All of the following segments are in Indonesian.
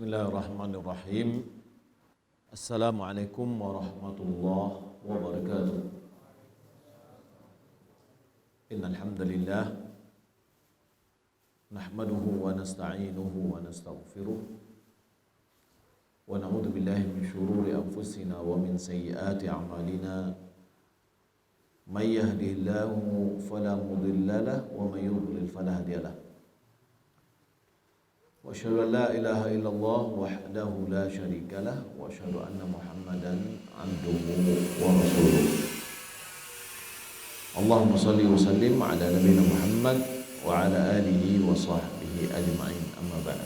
Bismillahirrahmanirrahim. Assalamualaikum warahmatullahi wabarakatuh. Innal hamdalillah nahmaduhu wa nasta'inuhu wa nastaghfiruh wa na'udzu billahi min shururi anfusina wa min sayyiati a'malina. May yahdihillahu fala mudilla lahu wa may yudlil fala hadiya lahu. Wa asyhadu an la ilaha illallah wahdahu la syarika lah wa asyhadu anna Muhammadan abduhu wa rasuluh. Allahumma shalli wa sallim ala nabiyyina Muhammad wa ala alihi wa sahbihi ajma'in, amma ba'd.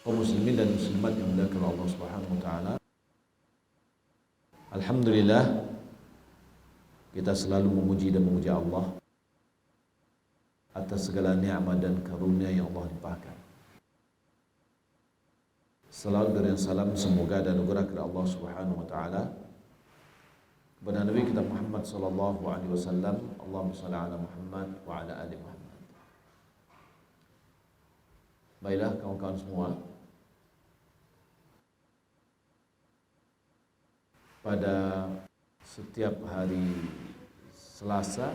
Kaum muslimin dan muslimat yang dimuliakan Allah Subhanahu wa taala. Alhamdulillah, kita selalu memuji dan memuja Allah atas segala nikmat dan karunia yang Allah limpahkan. Salawat dan salam semoga dan anugerah kepada Allah Subhanahu wa taala kepada Nabi kita Muhammad sallallahu alaihi wasallam. Allahumma shalli ala Muhammad wa ala ali Muhammad. Baiklah kawan-kawan semua, pada setiap hari Selasa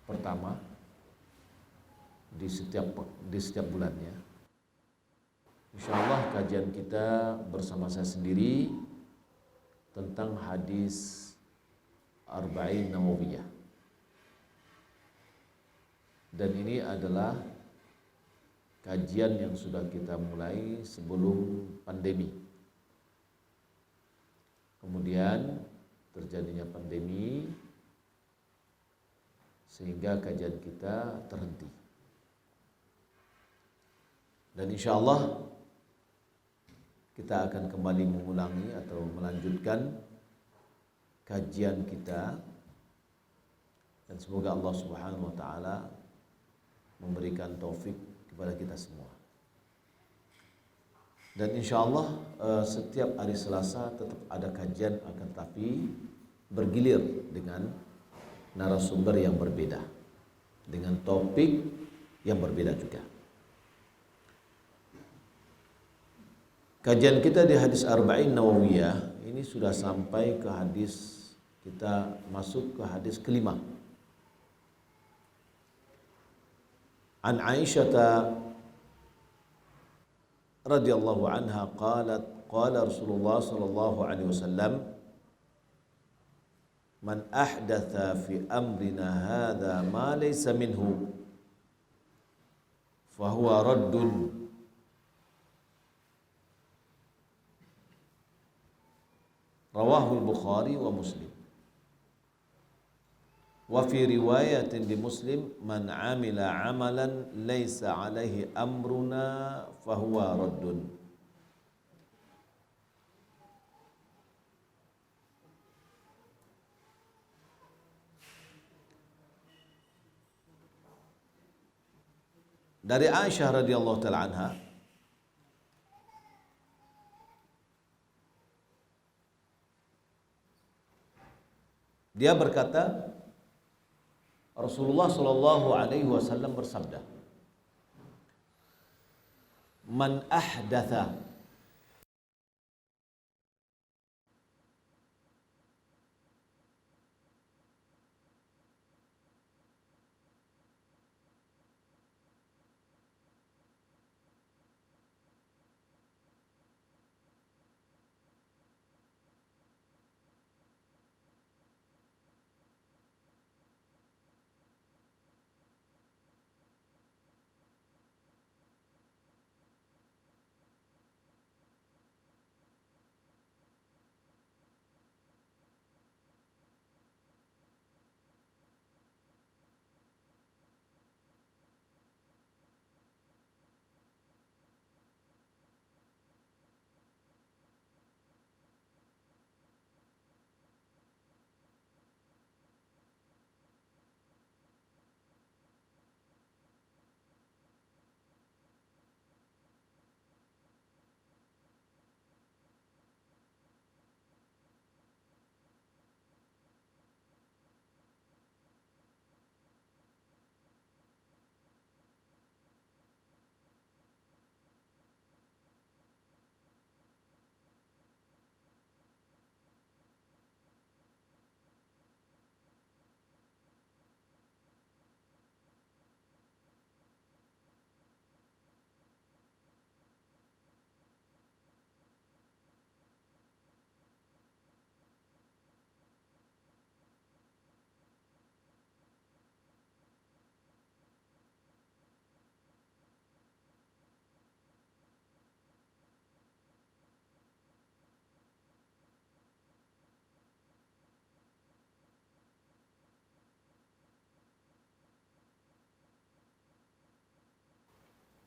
pertama di setiap bulannya, insyaallah kajian kita bersama saya sendiri tentang hadis Arba'in Nawawiyah. Dan ini adalah kajian yang sudah kita mulai sebelum pandemi. Kemudian terjadinya pandemi sehingga kajian kita terhenti. Dan insya Allah kita akan kembali mengulangi atau melanjutkan kajian kita, dan semoga Allah Subhanahu wa taala memberikan taufik kepada kita semua. Dan insya Allah setiap hari Selasa tetap ada kajian, akan tapi bergilir dengan narasumber yang berbeda, dengan topik yang berbeda juga. Kajian kita di hadis Arba'in Nawawiyah ini sudah sampai ke hadis, kita masuk ke hadis kelima. An Aisyah radhiyallahu anha qalat qala Rasulullah sallallahu alaihi wasallam man ahdatha fi amrina hadha ma laysa minhu fa huwa raddun. Rawahu al-Bukhari wa Muslim. Wa fi riwayatin di Muslim man amila amalan laysa alaihi amruna fa huwa raddun. Dari Aisyah radhiyallahu taala anha, dia berkata, Rasulullah sallallahu alaihi wasallam bersabda, man ahdatha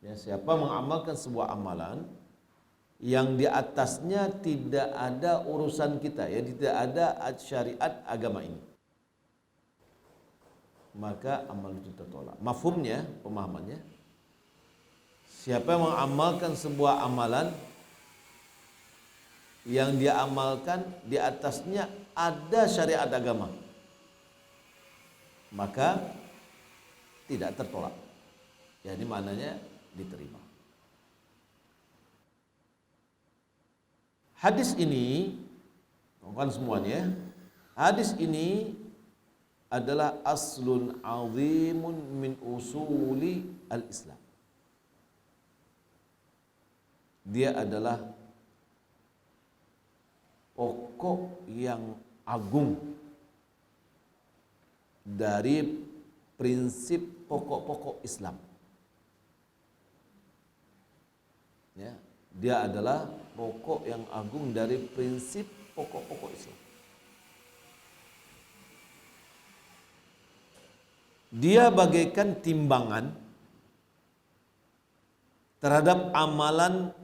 Ya, siapa mengamalkan sebuah amalan yang di atasnya tidak ada urusan kita, ya, tidak ada syariat agama ini, maka amal itu tertolak. Mafhumnya, pemahamannya, siapa yang mengamalkan sebuah amalan yang dia amalkan di atasnya ada syariat agama, maka tidak tertolak. Jadi maknanya diterima. Hadis ini, bukan semuanya, hadis ini adalah aslun azimun min usuli al-Islam. Dia adalah pokok yang agung dari prinsip pokok-pokok Islam. Ya, dia adalah pokok yang agung dari prinsip pokok-pokok Islam. Dia bagaikan timbangan terhadap amalan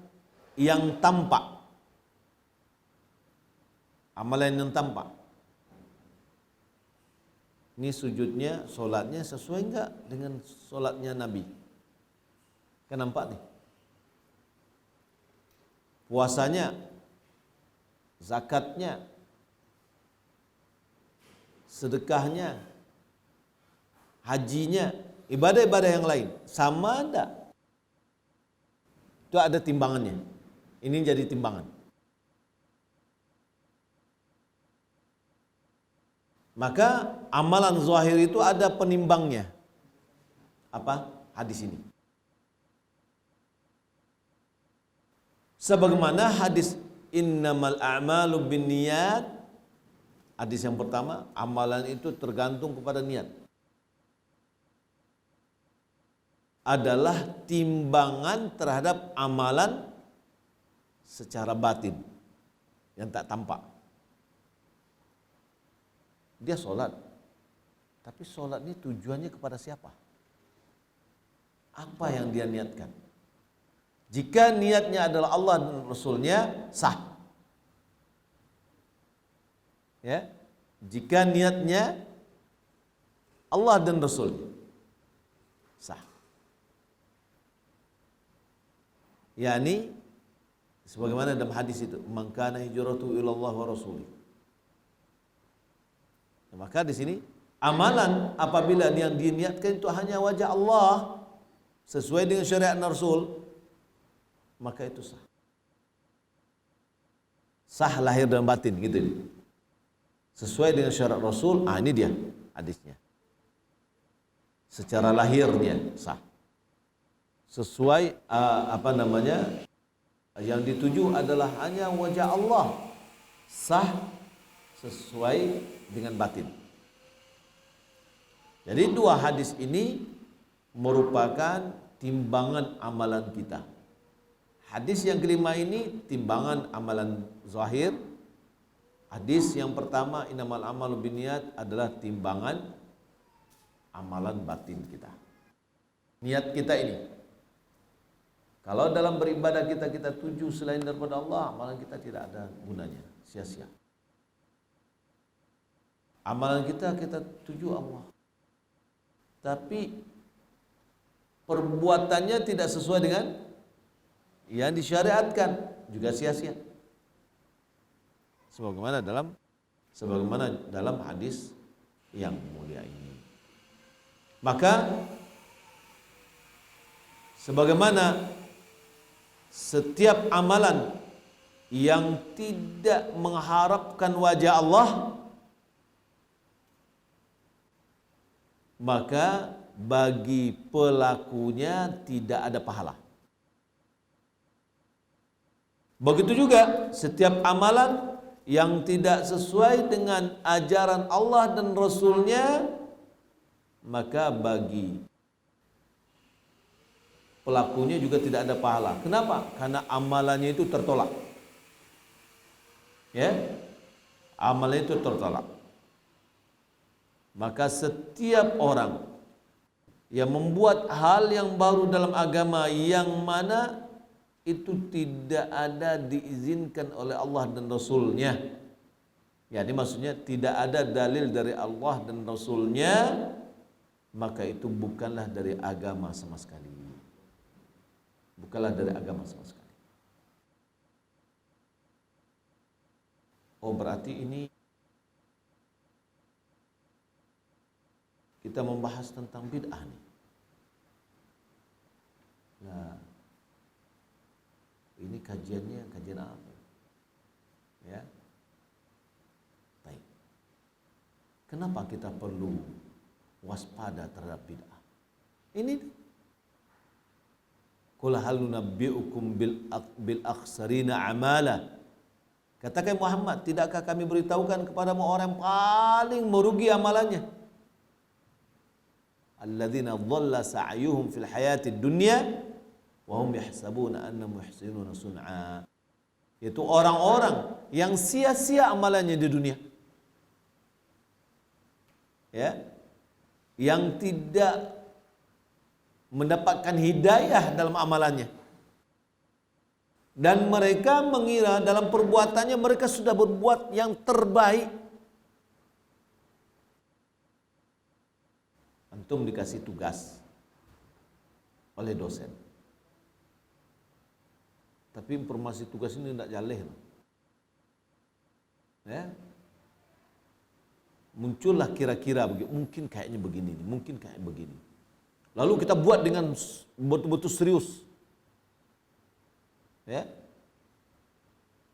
yang tampak. Amalan yang tampak. Ini sujudnya, solatnya sesuai enggak dengan solatnya Nabi? Kan nampak nih. Puasanya, zakatnya, sedekahnya, hajinya, ibadah-ibadah yang lain sama ada. Itu ada timbangannya. Ini jadi timbangan. Maka amalan zahir itu ada penimbangnya. Apa? Hadis ini. Sebagaimana hadis innamal a'malu binniyat, hadis yang pertama, amalan itu tergantung kepada niat, adalah timbangan terhadap amalan secara batin yang tak tampak. Dia sholat, tapi sholat ini tujuannya kepada siapa? Apa yang dia niatkan? Jika niatnya adalah Allah dan Rasulnya, sah. Ya, jika niatnya Allah dan Rasulnya, sah. Yani sebagaimana dalam hadis itu, man kana hijratuhu ila Allah wa rasulih. Maka di sini amalan apabila yang diniatkan itu hanya wajah Allah sesuai dengan syariat Rasul, maka itu sah. Sah lahir dan batin gitu. Sesuai dengan syariat Rasul, ini dia hadisnya. Secara lahir dia sah. Sesuai yang dituju adalah hanya wajah Allah, sah sesuai dengan batin. Jadi dua hadis ini merupakan timbangan amalan kita. Hadis yang kelima ini timbangan amalan zahir. Hadis yang pertama innamal a'malu binniyat adalah timbangan amalan batin kita. Niat kita ini. Kalau dalam beribadah kita tuju selain daripada Allah, amalan kita tidak ada gunanya, sia-sia. Amalan kita tuju Allah, tapi perbuatannya tidak sesuai dengan yang disyariatkan, juga sia-sia. Sebagaimana dalam hadis yang mulia ini. Maka sebagaimana setiap amalan yang tidak mengharapkan wajah Allah, maka bagi pelakunya tidak ada pahala. Begitu juga setiap amalan yang tidak sesuai dengan ajaran Allah dan Rasulnya, maka bagi pelakunya juga tidak ada pahala. Kenapa? Karena amalannya itu tertolak. Ya, amalannya itu tertolak. Maka setiap orang yang membuat hal yang baru dalam agama yang mana itu tidak ada diizinkan oleh Allah dan Rasulnya. Ya, ini maksudnya tidak ada dalil dari Allah dan Rasulnya, maka itu bukanlah dari agama sama sekali. Bukanlah dari agama sama sekali. Oh, berarti ini kita membahas tentang bid'ah nih. Nah, ini kajian apa? Ya. Baik. Kenapa kita perlu waspada terhadap bid'ah? Ini qul hal nunabbi'ukum bil akhsarina amala. Katakan Muhammad, tidakkah kami beritahukan kepadamu orang yang paling merugi amalannya? Alladzina dhalla sa'yuhum fil hayatid dunya wa hum yahsabuna annahum yuhsinuna sun'a. Itu orang-orang yang sia-sia amalannya di dunia. Ya. Yang tidak mendapatkan hidayah dalam amalannya. Dan mereka mengira dalam perbuatannya mereka sudah berbuat yang terbaik. Antum dikasih tugas oleh dosen, tapi informasi tugas ini tidak jaleh. Ya. Muncullah kira-kira mungkin kayaknya begini, mungkin kayak begini. Lalu kita buat dengan betul-betul serius. Ya.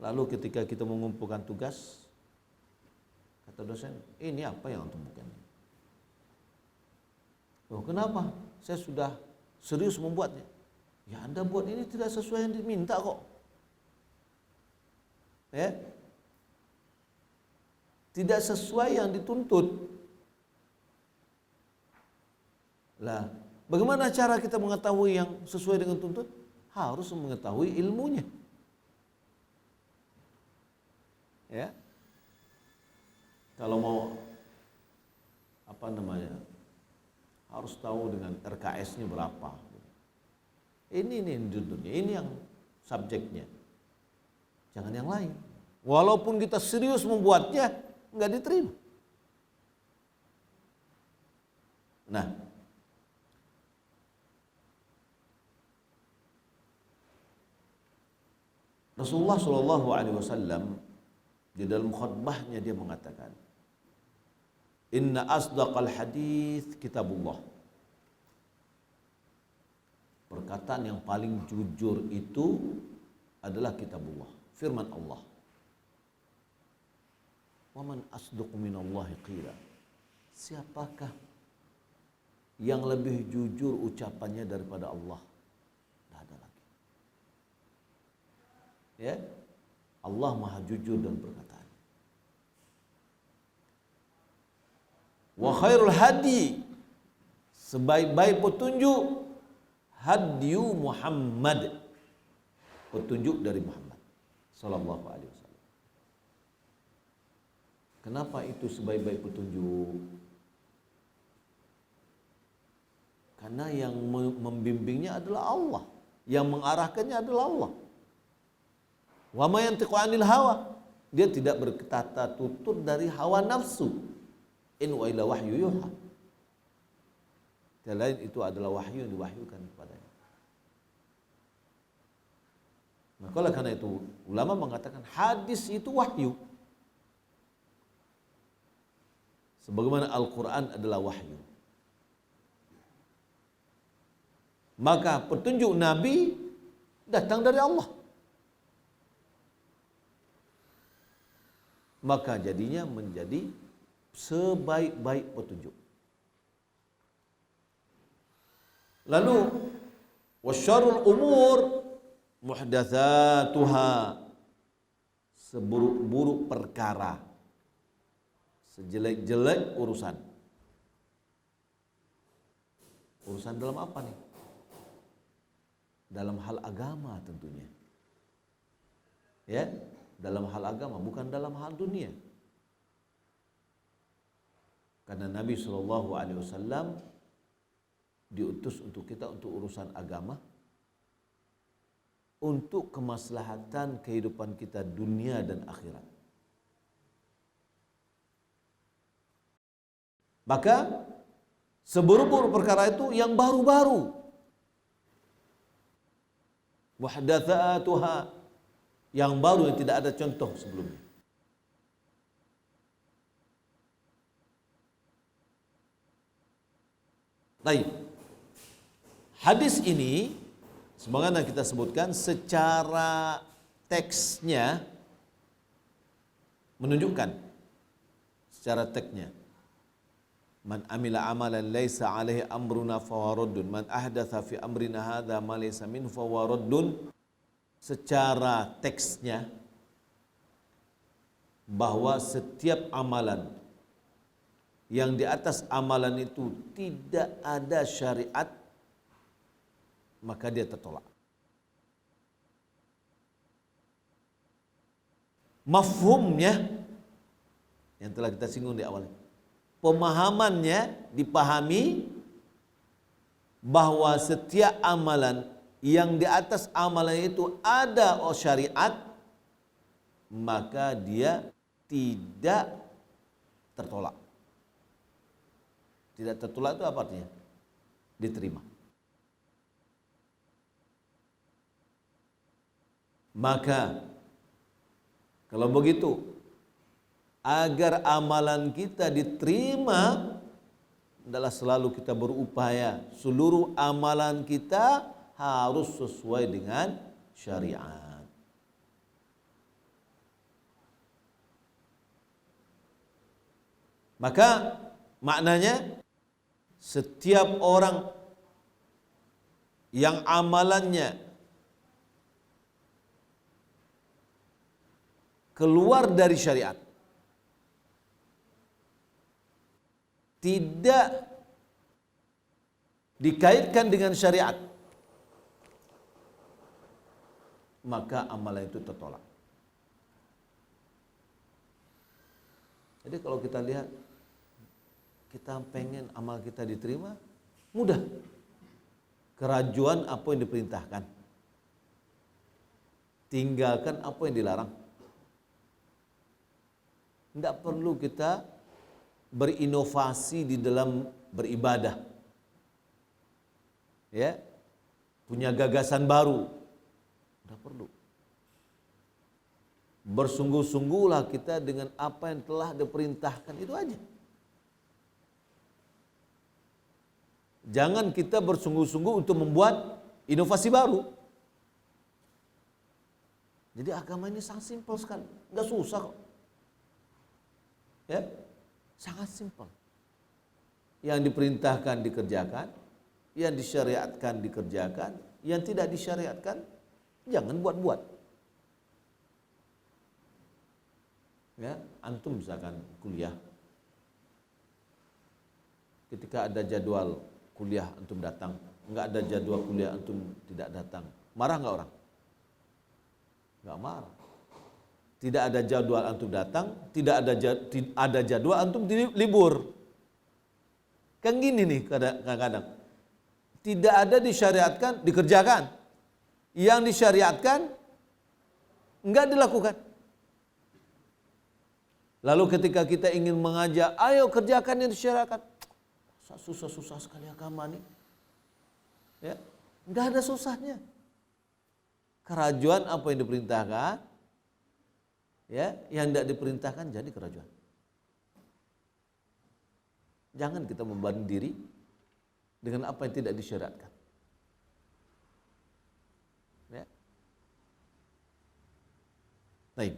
Lalu ketika kita mengumpulkan tugas, kata dosen, ini apa yang antum bukan? Loh, kenapa? Saya sudah serius membuatnya. Ya, Anda buat ini tidak sesuai yang diminta kok. Ya. Tidak sesuai yang dituntut. Lah, bagaimana cara kita mengetahui yang sesuai dengan tuntut? Harus mengetahui ilmunya. Ya. Kalau mau harus tahu dengan RKS-nya berapa. Ini tuntutnya, ini yang subjeknya. Jangan yang lain. Walaupun kita serius membuatnya, enggak diterima. Nah, Rasulullah Shallallahu Alaihi Wasallam di dalam khutbahnya dia mengatakan, Inna asdaqal hadits kitabullah. Perkataan yang paling jujur itu adalah kitabullah, firman Allah. Wa man asdaqu minallahi qila. Siapakah yang lebih jujur ucapannya daripada Allah? Tidak ada lagi. Ya, Allah maha jujur dan perkataan. Wa khairul hadi, sebaik-baik petunjuk, hadyu Muhammad, petunjuk dari Muhammad sallallahu alaihi wasallam. Kenapa itu sebaik-baik petunjuk? Karena yang membimbingnya adalah Allah, yang mengarahkannya adalah Allah. Wa ma yantiqu 'anil hawa, dia tidak berkata tutur dari hawa nafsu. In wa ila wahyu yuha. Yang lain itu adalah wahyu yang diwahyukan kepadanya. Maka oleh karena itu ulama mengatakan hadis itu wahyu. Sebagaimana Al-Quran adalah wahyu. Maka petunjuk Nabi datang dari Allah. Maka jadinya menjadi sebaik-baik petunjuk. Lalu wasyarrul umur muhdatsatuha, seburuk-buruk perkara, sejelek-jelek urusan. Urusan dalam apa nih? Dalam hal agama tentunya. Ya, dalam hal agama, bukan dalam hal dunia. Karena Nabi SAW diutus untuk kita untuk urusan agama, untuk kemaslahatan kehidupan kita dunia dan akhirat. Maka seburuk-buruk perkara itu yang baru-baru, muhdatsatuha, yang baru yang tidak ada contoh sebelumnya. Baik. Hadis ini sebagaimana kita sebutkan secara teksnya menunjukkan secara teksnya, man amila amalan laisa alaihi amruna fawaradun, man ahdatsa fi amrina hadza ma laysa min fawaradun. Secara teksnya bahwa setiap amalan yang di atas amalan itu tidak ada syariat, maka dia tertolak. Mafhumnya yang telah kita singgung di awal, pemahamannya dipahami bahwa setiap amalan yang di atas amalan itu ada syariat, maka dia tidak tertolak. Tidak tertolak itu apa artinya? Diterima. Maka kalau begitu, agar amalan kita diterima, adalah selalu kita berupaya seluruh amalan kita harus sesuai dengan syariat. Maka maknanya setiap orang yang amalannya keluar dari syariat, tidak dikaitkan dengan syariat, maka amalan itu tertolak. Jadi kalau kita lihat, kita pengen amal kita diterima, mudah. Kerajuan apa yang diperintahkan, tinggalkan apa yang dilarang. Tidak perlu kita berinovasi di dalam beribadah, ya, punya gagasan baru, tidak perlu. Bersungguh-sungguhlah kita dengan apa yang telah diperintahkan, itu aja. Jangan kita bersungguh-sungguh untuk membuat inovasi baru. Jadi agama ini sangat simpel sekali, nggak susah kok. Ya, sangat simpel. Yang diperintahkan dikerjakan, yang disyariatkan dikerjakan, yang tidak disyariatkan jangan buat-buat. Ya, antum misalkan kuliah, ketika ada jadwal kuliah antum datang, enggak ada jadwal kuliah antum tidak datang, marah enggak orang? Enggak marah. Tidak ada jadwal antum datang, tidak ada jadwal antum libur. Kan gini nih kadang-kadang. Tidak ada disyariatkan, dikerjakan. Yang disyariatkan enggak dilakukan. Lalu ketika kita ingin mengajak, ayo kerjakan yang disyariatkan. Susah-susah sekali agama nih. Ya, enggak ada susahnya. Kerajuan apa yang diperintahkan, ya, yang tidak diperintahkan jadi kerajuan. Jangan kita membanding diri dengan apa yang tidak disyariatkan. Ya. Baik.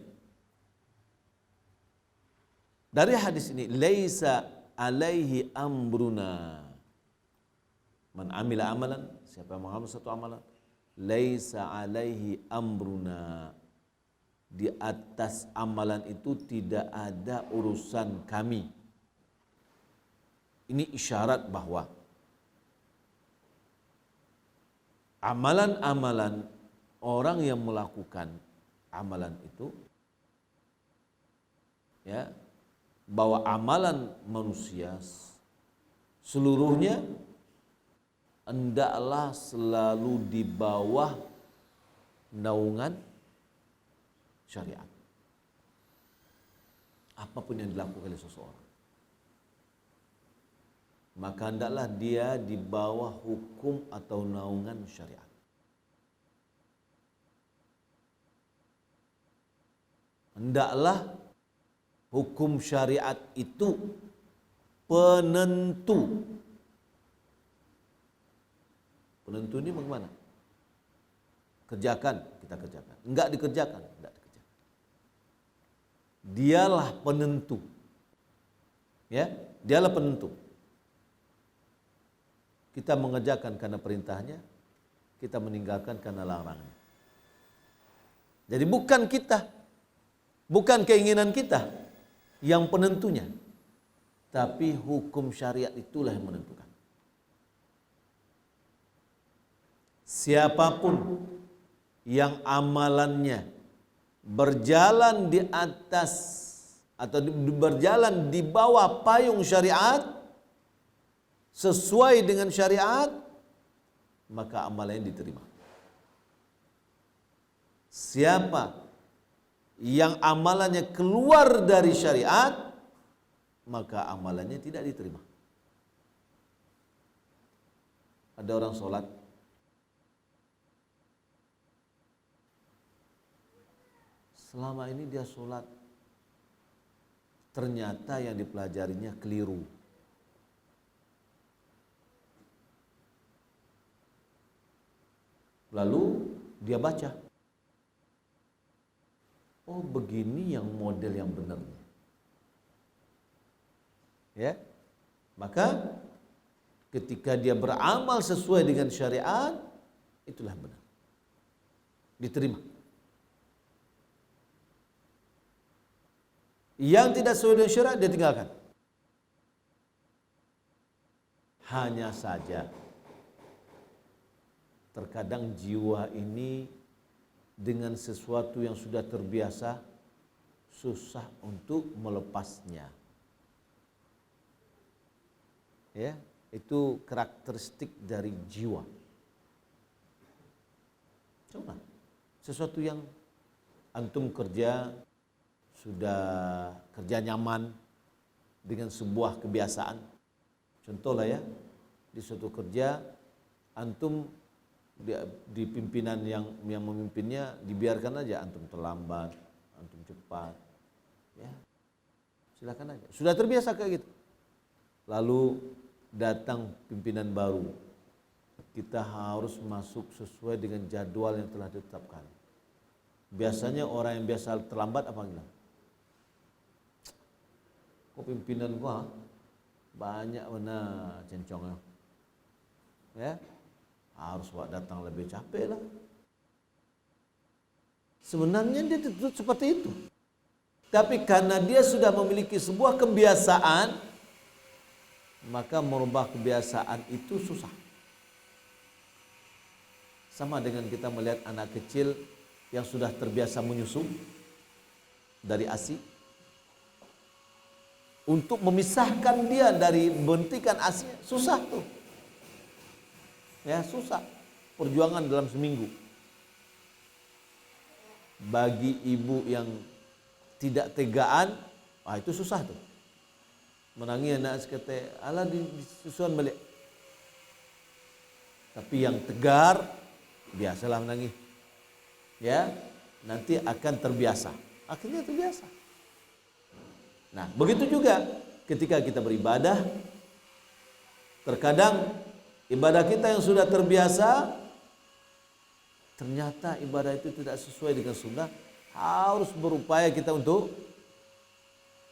Dari hadis ini, laisa alaihi amruna. Man amila amalan, siapa yang mengamalkan satu amalan, laisa alaihi amruna. Di atas amalan itu tidak ada urusan kami. Ini isyarat bahwa amalan-amalan orang yang melakukan amalan itu, ya, bahwa amalan manusia seluruhnya hendaklah selalu di bawah naungan syariat. Apapun yang dilakukan oleh seseorang, maka hendaklah dia di bawah hukum atau naungan syariat. Hendaklah hukum syariat itu penentu. Penentu ini bagaimana? Kerjakan, kita kerjakan. Enggak dikerjakan, enggak dikerjakan. Dialah penentu. Ya, dialah penentu. Kita mengerjakan karena perintahnya, kita meninggalkan karena larangannya. Jadi bukan kita, bukan keinginan kita yang penentunya, tapi hukum syariat itulah yang menentukan. Siapapun yang amalannya berjalan di atas atau berjalan di bawah payung syariat, sesuai dengan syariat, maka amalannya diterima. Siapa yang amalannya keluar dari syariat, maka amalannya tidak diterima. Ada orang sholat, selama ini dia sholat, ternyata yang dipelajarinya keliru. Lalu dia baca, oh begini yang model yang benarnya. Ya, maka ketika dia beramal sesuai dengan syariat, itulah benar, diterima. Yang tidak sesuai dengan syariat dia tinggalkan. Hanya saja terkadang jiwa ini dengan sesuatu yang sudah terbiasa susah untuk melepasnya. Ya, itu karakteristik dari jiwa. Coba sesuatu yang antum kerja sudah kerja nyaman dengan sebuah kebiasaan. Contohlah ya, di suatu kerja antum di pimpinan yang memimpinnya dibiarkan aja antum terlambat, antum cepat, ya silakan aja. Sudah terbiasa kayak gitu. Lalu datang pimpinan baru, kita harus masuk sesuai dengan jadwal yang telah ditetapkan. Biasanya orang yang biasa terlambat apa bilang? Kok pimpinan gua banyak mana cencongnya, ya? Harus datang lebih capek lah. Sebenarnya dia dituntut seperti itu. Tapi karena dia sudah memiliki sebuah kebiasaan, maka merubah kebiasaan itu susah. Sama dengan kita melihat anak kecil yang sudah terbiasa menyusu dari ASI. Untuk memisahkan dia dari bentikan ASI susah tuh. Ya susah, perjuangan dalam seminggu. Bagi ibu yang tidak tegaan, itu susah tuh. Menangis anak sekete, ala disusuan balik. Tapi yang tegar, biasalah menangis. Ya, nanti akan terbiasa. Akhirnya terbiasa. Nah, begitu juga ketika kita beribadah, terkadang ibadah kita yang sudah terbiasa, ternyata ibadah itu tidak sesuai dengan sunnah, harus berupaya kita untuk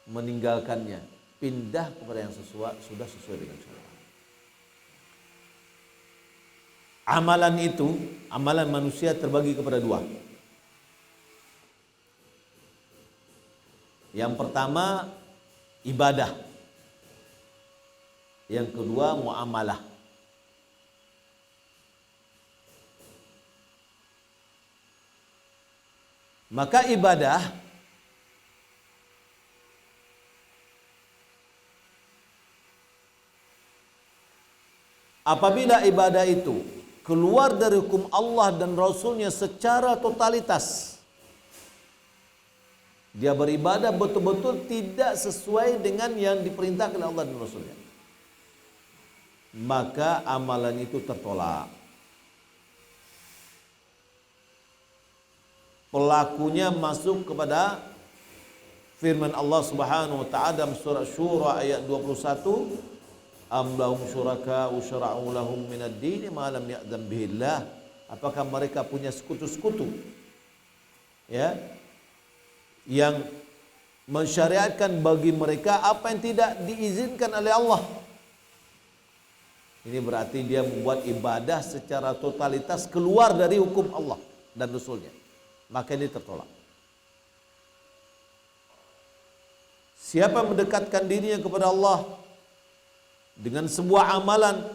meninggalkannya, pindah kepada yang sudah sesuai dengan syariat. Amalan itu, amalan manusia terbagi kepada dua. Yang pertama ibadah, yang kedua muamalah. Maka ibadah Apabila ibadah itu keluar dari hukum Allah dan Rasulnya secara totalitas, dia beribadah betul-betul tidak sesuai dengan yang diperintahkan Allah dan Rasulnya, maka amalan itu tertolak. Pelakunya masuk kepada firman Allah Subhanahu wa taala dalam surah Syura ayat 21, am lahum syuraka syara'u lahum minad din ma lam ya'zam bihillah. Apakah mereka punya sekutu-sekutu ya yang mensyariatkan bagi mereka apa yang tidak diizinkan oleh Allah? Ini berarti dia membuat ibadah secara totalitas keluar dari hukum Allah dan Rasulnya, maka ini tertolak. Siapa mendekatkan dirinya kepada Allah dengan sebuah amalan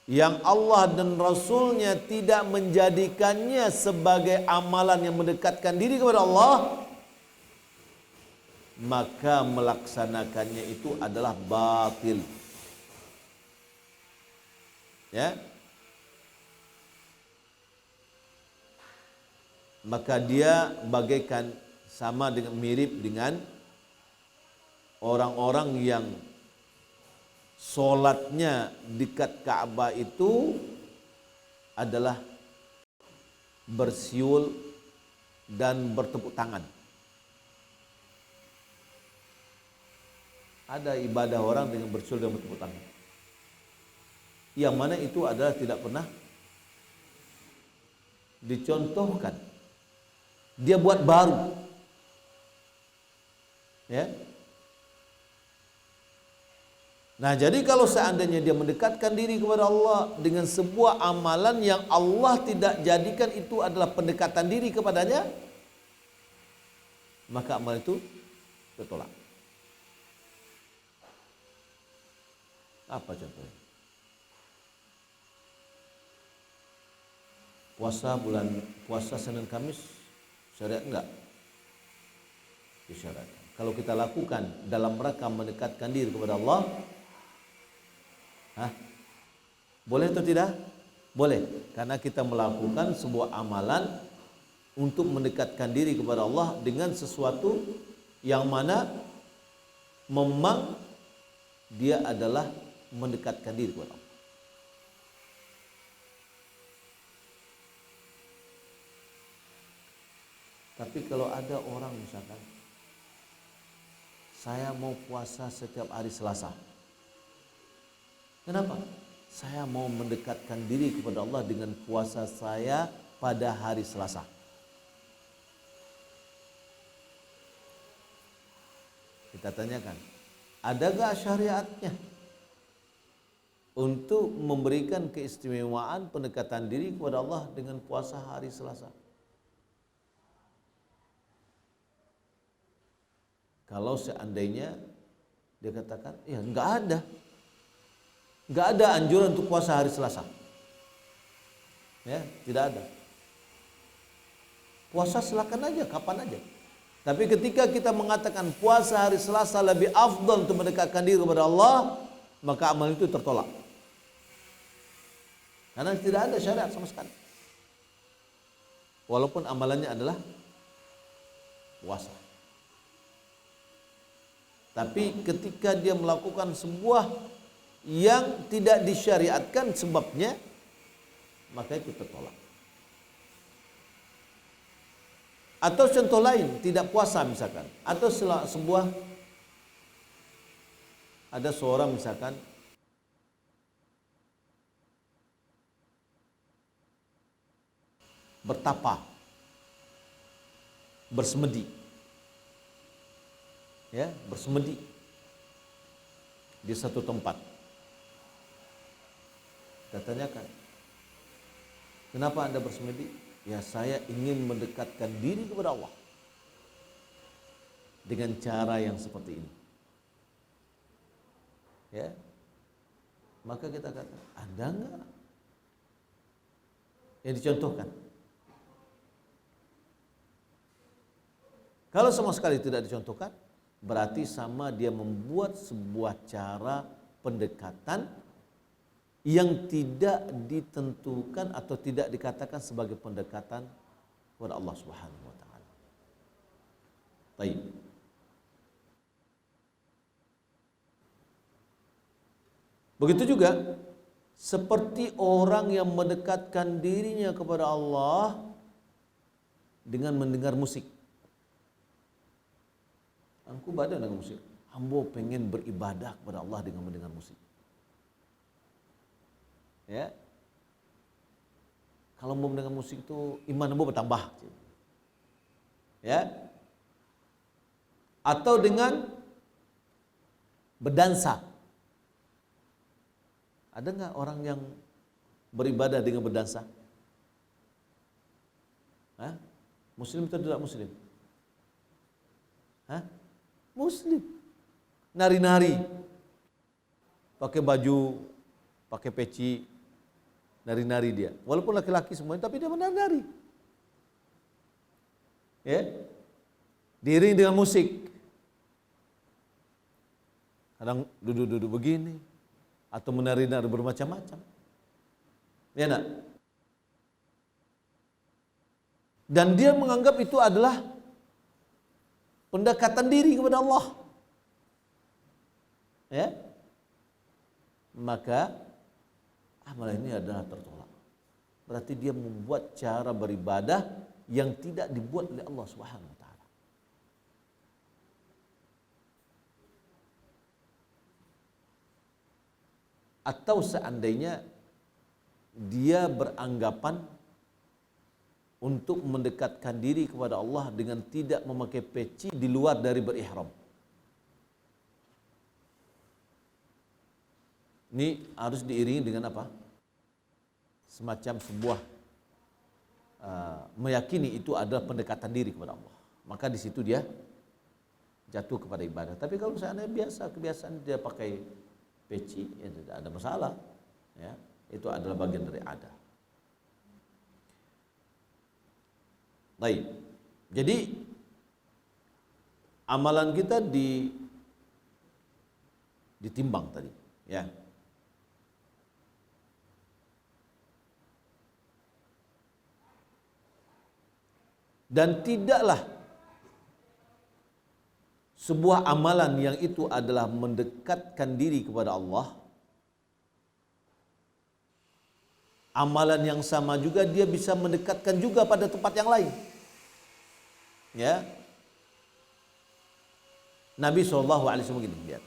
yang Allah dan Rasulnya tidak menjadikannya sebagai amalan yang mendekatkan diri kepada Allah, maka melaksanakannya itu adalah batil. Ya, maka dia bagaikan sama dengan mirip dengan orang-orang yang solatnya dekat Ka'bah itu adalah bersiul dan bertepuk tangan. Ada ibadah orang dengan bersiul dan bertepuk tangan, yang mana itu adalah tidak pernah dicontohkan. Dia buat baru. Ya. Nah, jadi kalau seandainya dia mendekatkan diri kepada Allah dengan sebuah amalan yang Allah tidak jadikan itu adalah pendekatan diri kepadanya, maka amal itu tertolak. Apa contohnya? Puasa Senin Kamis syariat enggak? Disyariatkan. Kalau kita lakukan dalam rangka mendekatkan diri kepada Allah, boleh atau tidak? Boleh, karena kita melakukan sebuah amalan untuk mendekatkan diri kepada Allah dengan sesuatu yang mana memang dia adalah mendekatkan diri kepada Allah. Tapi kalau ada orang misalkan, saya mau puasa setiap hari Selasa. Kenapa? Saya mau mendekatkan diri kepada Allah dengan puasa saya pada hari Selasa. Kita tanyakan, ada gak syariatnya untuk memberikan keistimewaan pendekatan diri kepada Allah dengan puasa hari Selasa? Kalau seandainya dia katakan, ya enggak ada anjuran untuk puasa hari Selasa. Ya, tidak ada. Puasa silakan aja, kapan aja. Tapi ketika kita mengatakan puasa hari Selasa lebih afdal untuk mendekatkan diri kepada Allah, maka amal itu tertolak. Karena tidak ada syariat sama sekali. Walaupun amalannya adalah puasa. Tapi ketika dia melakukan sebuah yang tidak disyariatkan sebabnya, maka itu tertolak. Atau contoh lain, tidak puasa misalkan, atau sebuah, ada seorang misalkan bertapa, bersemedi, ya, bersemedi di satu tempat. Kita tanyakan, kenapa Anda bersemedi? Ya, saya ingin mendekatkan diri kepada Allah dengan cara yang seperti ini. Ya, maka kita kata, ada enggak yang dicontohkan? Kalau sama sekali tidak dicontohkan, berarti sama dia membuat sebuah cara pendekatan yang tidak ditentukan atau tidak dikatakan sebagai pendekatan kepada Allah Subhanahu wa taala. Baik. Begitu juga seperti orang yang mendekatkan dirinya kepada Allah dengan mendengar musik. Aku badan dengan musik. Hamba pengen beribadah kepada Allah dengan mendengar musik. Ya. Kalau mau mendengar musik itu iman hamba bertambah. Ya. Atau dengan berdansa. Ada enggak orang yang beribadah dengan berdansa? Hah? Muslim atau tidak muslim? Hah? Muslim. Nari-nari. Pakai baju, pakai peci, nari-nari dia. Walaupun laki-laki semuanya, tapi dia menari-nari. Ya. Diiringi dengan musik. Kadang duduk-duduk begini atau menari-nari bermacam-macam. Ya nak? Dan dia menganggap itu adalah pendekatan diri kepada Allah. Ya. Maka amalan ini adalah tertolak. Berarti dia membuat cara beribadah yang tidak dibuat oleh Allah Subhanahu wa taala. Atau seandainya dia beranggapan untuk mendekatkan diri kepada Allah dengan tidak memakai peci di luar dari berihram. Ini harus diiringi dengan apa? Semacam sebuah meyakini itu adalah pendekatan diri kepada Allah. Maka di situ dia jatuh kepada ibadah. Tapi kalau seandainya biasa, kebiasaan dia pakai peci, ya tidak ada masalah. Ya, itu adalah bagian dari adat. Baik. Jadi amalan kita ditimbang tadi, ya. Dan tidaklah sebuah amalan yang itu adalah mendekatkan diri kepada Allah, amalan yang sama juga dia bisa mendekatkan juga pada tempat yang lain. Ya. Nabi SAW gini, lihat.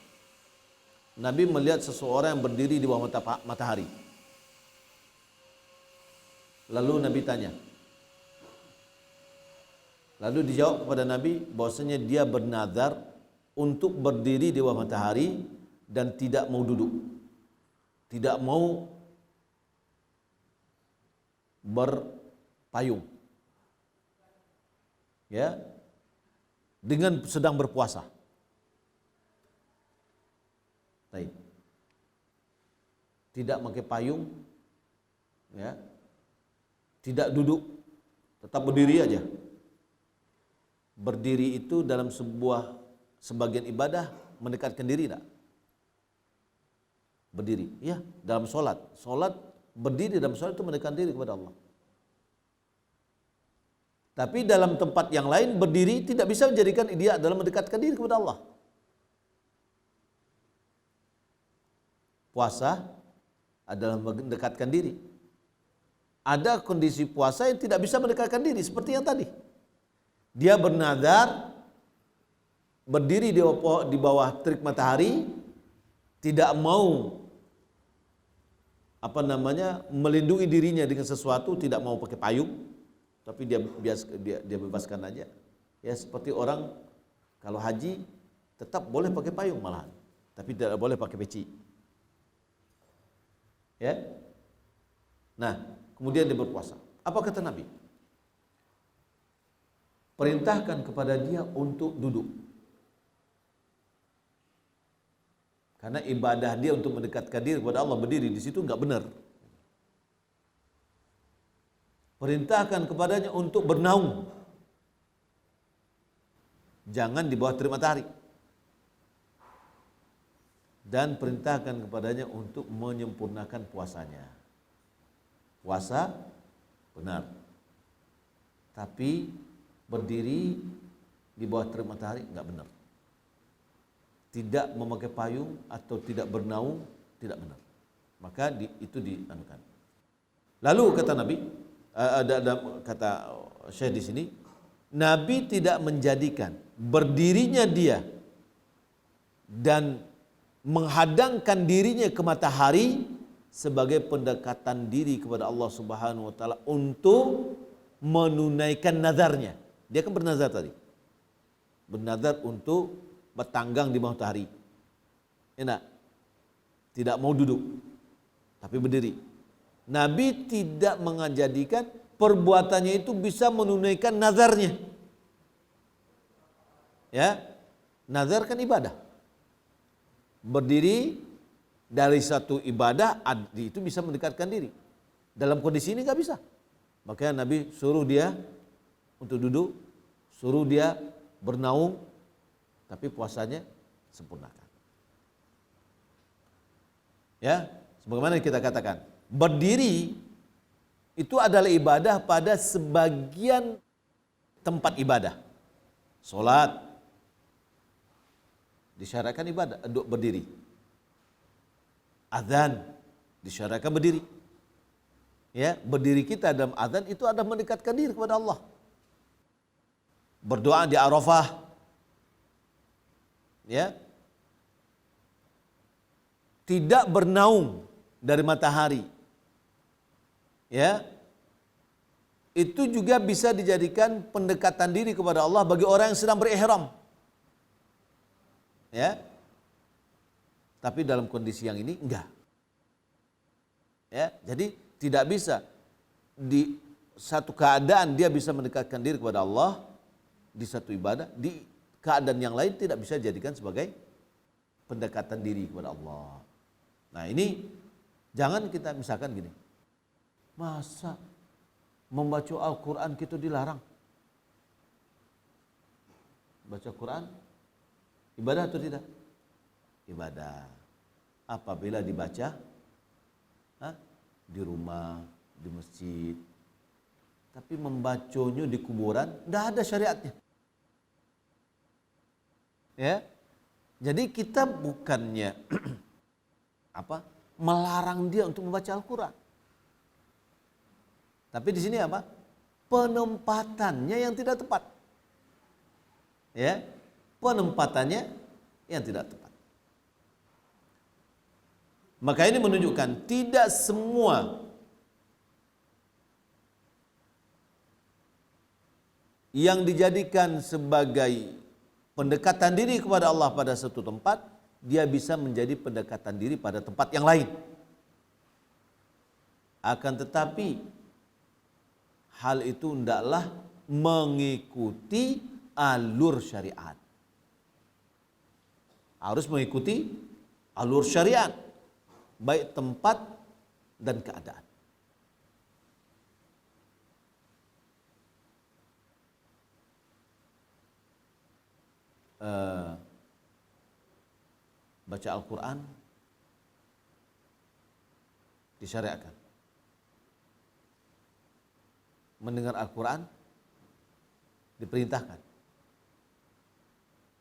Nabi melihat seseorang yang berdiri di bawah matahari. Lalu Nabi tanya. Lalu dijawab kepada Nabi bahwasanya dia bernazar untuk berdiri di bawah matahari dan tidak mau duduk. Tidak mau berpayung. Ya. Dengan sedang berpuasa. Baik. Tidak pakai payung, ya. Tidak duduk, tetap berdiri aja. Berdiri itu dalam sebagian ibadah mendekatkan diri tak? Berdiri, ya, dalam solat. Solat berdiri dalam solat itu mendekatkan diri kepada Allah. Tapi dalam tempat yang lain berdiri tidak bisa menjadikan dia adalah mendekatkan diri kepada Allah. Puasa adalah mendekatkan diri. Ada kondisi puasa yang tidak bisa mendekatkan diri seperti yang tadi. Dia bernazar berdiri di bawah terik matahari, tidak mau melindungi dirinya dengan sesuatu, tidak mau pakai payung, tapi dia bebaskan aja. Ya, seperti orang kalau haji tetap boleh pakai payung malahan, tapi tidak boleh pakai peci. Ya. Nah, kemudian dia berpuasa. Apa kata Nabi? Perintahkan kepada dia untuk duduk. Karena ibadah dia untuk mendekatkan diri kepada Allah berdiri di situ enggak benar. Perintahkan kepadanya untuk bernaung. Jangan di bawah terik matahari. dan perintahkan kepadanya untuk menyempurnakan puasanya. Puasa benar, tapi berdiri di bawah terik matahari enggak benar. Tidak memakai payung atau tidak bernaung tidak benar. Maka itu dianukan. Lalu kata Nabi, kata Syekh di sini, Nabi tidak menjadikan berdirinya dia dan menghadangkan dirinya ke matahari sebagai pendekatan diri kepada Allah Subhanahu wa taala untuk menunaikan nazarnya. Dia kan bernazar tadi. Bernazar untuk bertanggang di matahari. Enak. Tidak mau duduk, tapi berdiri. Nabi tidak menjadikan perbuatannya itu bisa menunaikan nazarnya. Ya, nazar kan ibadah. Berdiri dari satu ibadah itu bisa mendekatkan diri. Dalam kondisi ini nggak bisa. Makanya Nabi suruh dia untuk duduk, suruh dia bernaung, tapi puasanya sempurnakan. Ya, sebagaimana kita katakan, berdiri itu adalah ibadah pada sebagian tempat ibadah. Salat disyaratkan ibadah berdiri. Azan disyaratkan berdiri. Ya, berdiri kita dalam azan itu adalah mendekatkan diri kepada Allah. Berdoa di Arafah. Ya. Tidak bernaung dari matahari. Ya. Itu juga bisa dijadikan pendekatan diri kepada Allah bagi orang yang sedang berihram. Ya. Tapi dalam kondisi yang ini enggak. Ya, jadi tidak bisa di satu keadaan dia bisa mendekatkan diri kepada Allah di satu ibadah, di keadaan yang lain tidak bisa dijadikan sebagai pendekatan diri kepada Allah. Nah, ini jangan kita misalkan gini. Masa membaca Al-Qur'an kita dilarang? Baca Quran ibadah atau tidak? Ibadah. Apabila dibaca di rumah, di masjid. Tapi membacanya di kuburan tidak ada syariatnya. Ya. Jadi kita bukannya melarang dia untuk membaca Al-Qur'an. Tapi di sini penempatannya yang tidak tepat. Ya. Penempatannya yang tidak tepat. Maka ini menunjukkan tidak semua yang dijadikan sebagai pendekatan diri kepada Allah pada satu tempat, dia bisa menjadi pendekatan diri pada tempat yang lain. Akan tetapi hal itu hendaklah mengikuti alur syariat. Harus mengikuti alur syariat, baik tempat dan keadaan. Baca Al-Quran disyariatkan. Mendengar Al-Quran diperintahkan.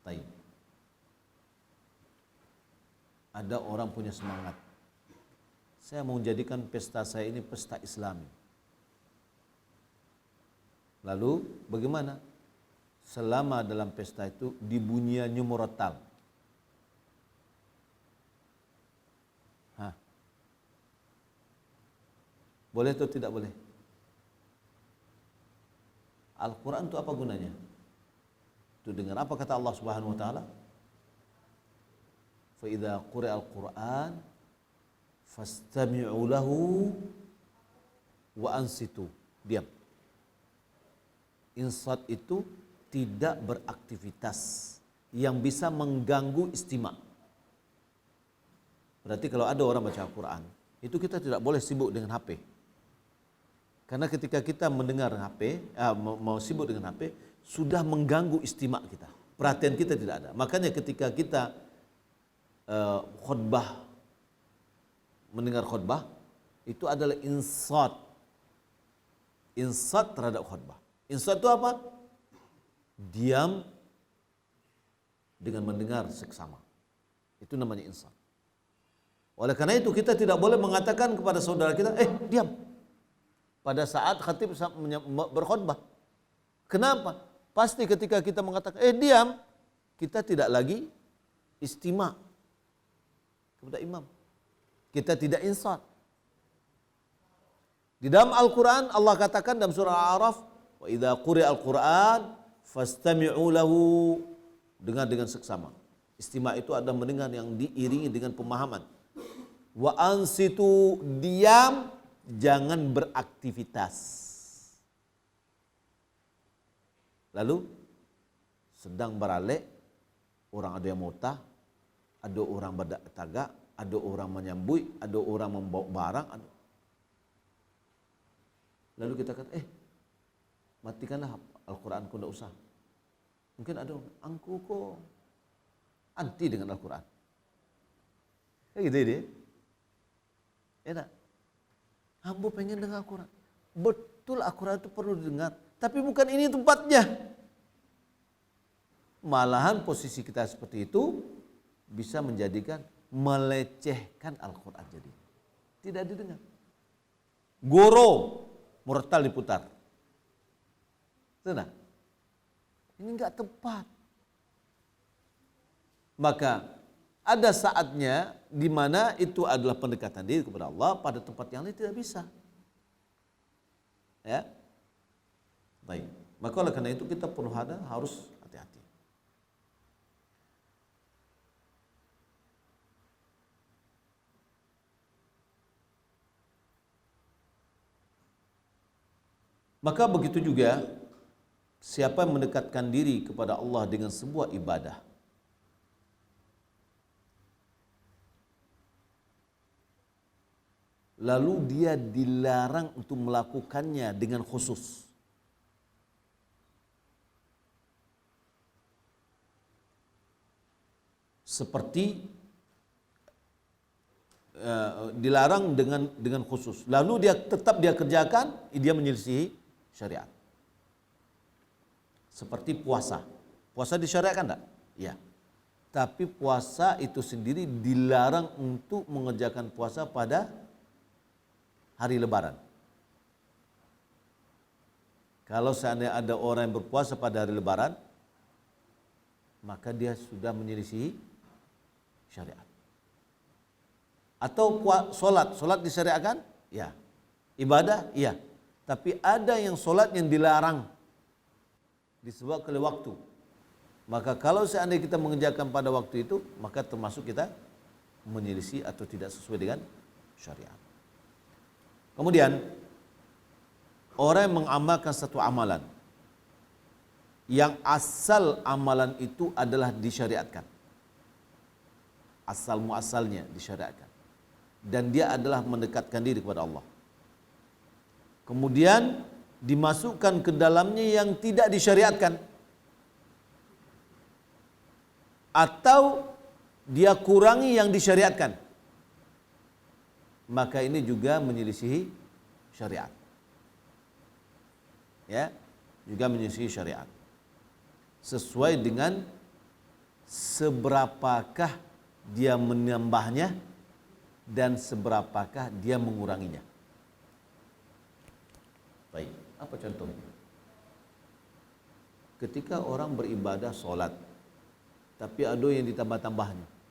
Baik. Ada orang punya semangat. Saya mau jadikan pesta saya ini pesta Islami. Lalu bagaimana? Selama dalam pesta itu dibunyiannya murattal. Boleh atau tidak boleh? Al-Quran itu apa gunanya? Itu dengar apa kata Allah Subhanahu wa taala? Fa idza quri'a al-Qur'an fastami'u lahu wa ansitu. Diam. Insat itu tidak beraktivitas yang bisa mengganggu istima'. Berarti kalau ada orang baca Al-Quran, itu kita tidak boleh sibuk dengan HP. Karena ketika kita mendengar HP, mau sibuk dengan HP, sudah mengganggu istima' kita. Perhatian kita tidak ada. Makanya ketika kita khutbah, mendengar khutbah itu adalah insat terhadap khutbah. Insat itu apa? Diam dengan mendengar seksama. Itu namanya insat. Oleh karena itu kita tidak boleh mengatakan kepada saudara kita, diam, pada saat khatib berkhutbah. Kenapa? Pasti ketika kita mengatakan, diam, kita tidak lagi istima' kepada imam. Kita tidak insat. Di dalam Al-Quran Allah katakan dalam surah Al-A'raf, wa idza quri'a al-Quran fastami'u lahu, dengar dengan seksama. Istima' itu adalah mendengar yang diiringi dengan pemahaman. Wa ansitu, diam, jangan beraktivitas. Lalu sedang beralek, orang ada yang mutah, ada orang bertagak, ada orang menyambui, ada orang membawa barang. Lalu kita kata, matikanlah Al-Quran, kau tidak usah. Mungkin ada orang, angku kok anti dengan Al-Quran. Kayak gitu dia. Ya tak? Hamba pengen dengar Al-Quran. Betul Al-Quran itu perlu didengar. Tapi bukan ini tempatnya. Malahan posisi kita seperti itu bisa menjadikan melecehkan Al-Quran jadi. Tidak didengar. Goro, murattal diputar. Sudah. Ini enggak tepat. Maka ada saatnya di mana itu adalah pendekatan diri kepada Allah, pada tempat yang lain tidak bisa. Ya. Baik. Maka oleh karena itu kita perlu harus hati-hati. Maka begitu juga siapa yang mendekatkan diri kepada Allah dengan sebuah ibadah, lalu dia dilarang untuk melakukannya dengan khusus. Seperti dilarang dengan khusus. Lalu dia tetap dia kerjakan, dia menyelisihi syariat. Seperti puasa. Puasa disyariatkan enggak? Iya. Tapi puasa itu sendiri dilarang untuk mengerjakan puasa pada hari Lebaran. Kalau seandainya ada orang yang berpuasa pada hari Lebaran, maka dia sudah menyelisihi syariat. Atau solat disyariatkan? Ya. Ibadah? Iya. Tapi ada yang solat yang dilarang disebabkan oleh waktu. Maka kalau seandainya kita mengerjakan pada waktu itu, maka termasuk kita menyelisih atau tidak sesuai dengan syariat. Kemudian orang yang mengamalkan satu amalan yang asal amalan itu adalah disyariatkan, asal muasalnya disyariatkan, dan dia adalah mendekatkan diri kepada Allah, kemudian dimasukkan ke dalamnya yang tidak disyariatkan, atau dia kurangi yang disyariatkan, maka ini juga menyelisihi syariat. Ya, juga menyelisihi syariat. Sesuai dengan seberapakah dia menambahnya dan seberapakah dia menguranginya. Baik, apa contohnya? Ketika orang beribadah solat, tapi ada yang ditambah-tambahnya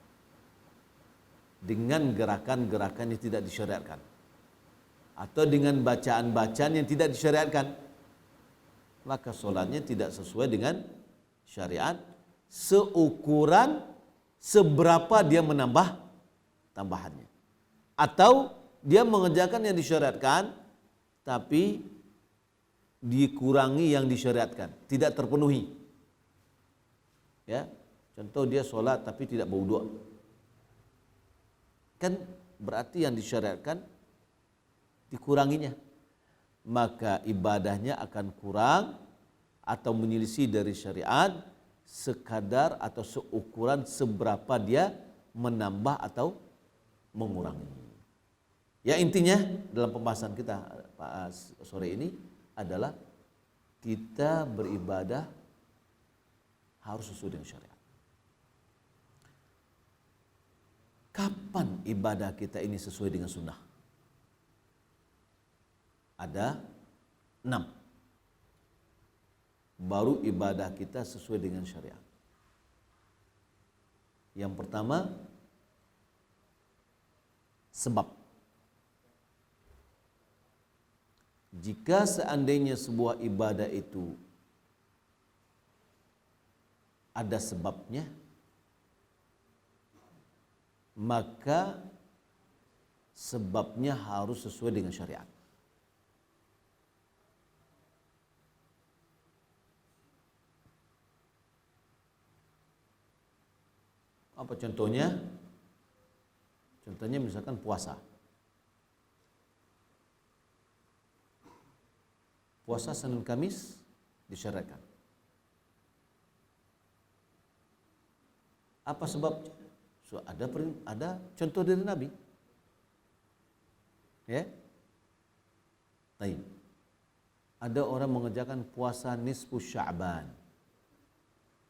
dengan gerakan-gerakan yang tidak disyariatkan, atau dengan bacaan-bacaan yang tidak disyariatkan, maka solatnya tidak sesuai dengan syariat, seukuran seberapa dia menambah tambahannya. Atau dia mengerjakan yang disyariatkan, tapi dikurangi yang disyariatkan, tidak terpenuhi. Ya, contoh dia solat tapi tidak berwudu, kan berarti yang disyariatkan dikuranginya, maka ibadahnya akan kurang atau menyelisih dari syariat sekadar atau seukuran seberapa dia menambah atau mengurangi. Ya intinya dalam pembahasan kita sore ini adalah kita beribadah harus sesuai dengan syariat. Kapan ibadah kita ini sesuai dengan sunnah? Ada 6. Baru ibadah kita sesuai dengan syariat. Yang pertama, sebab. Jika seandainya sebuah ibadah itu ada sebabnya, maka sebabnya harus sesuai dengan syariat. Apa contohnya? Contohnya misalkan puasa. Puasa Senin Kamis disyariatkan. Apa sebabnya? So, ada contoh dari Nabi. Ya. Baik. Ada orang mengerjakan puasa nisfu Sya'ban.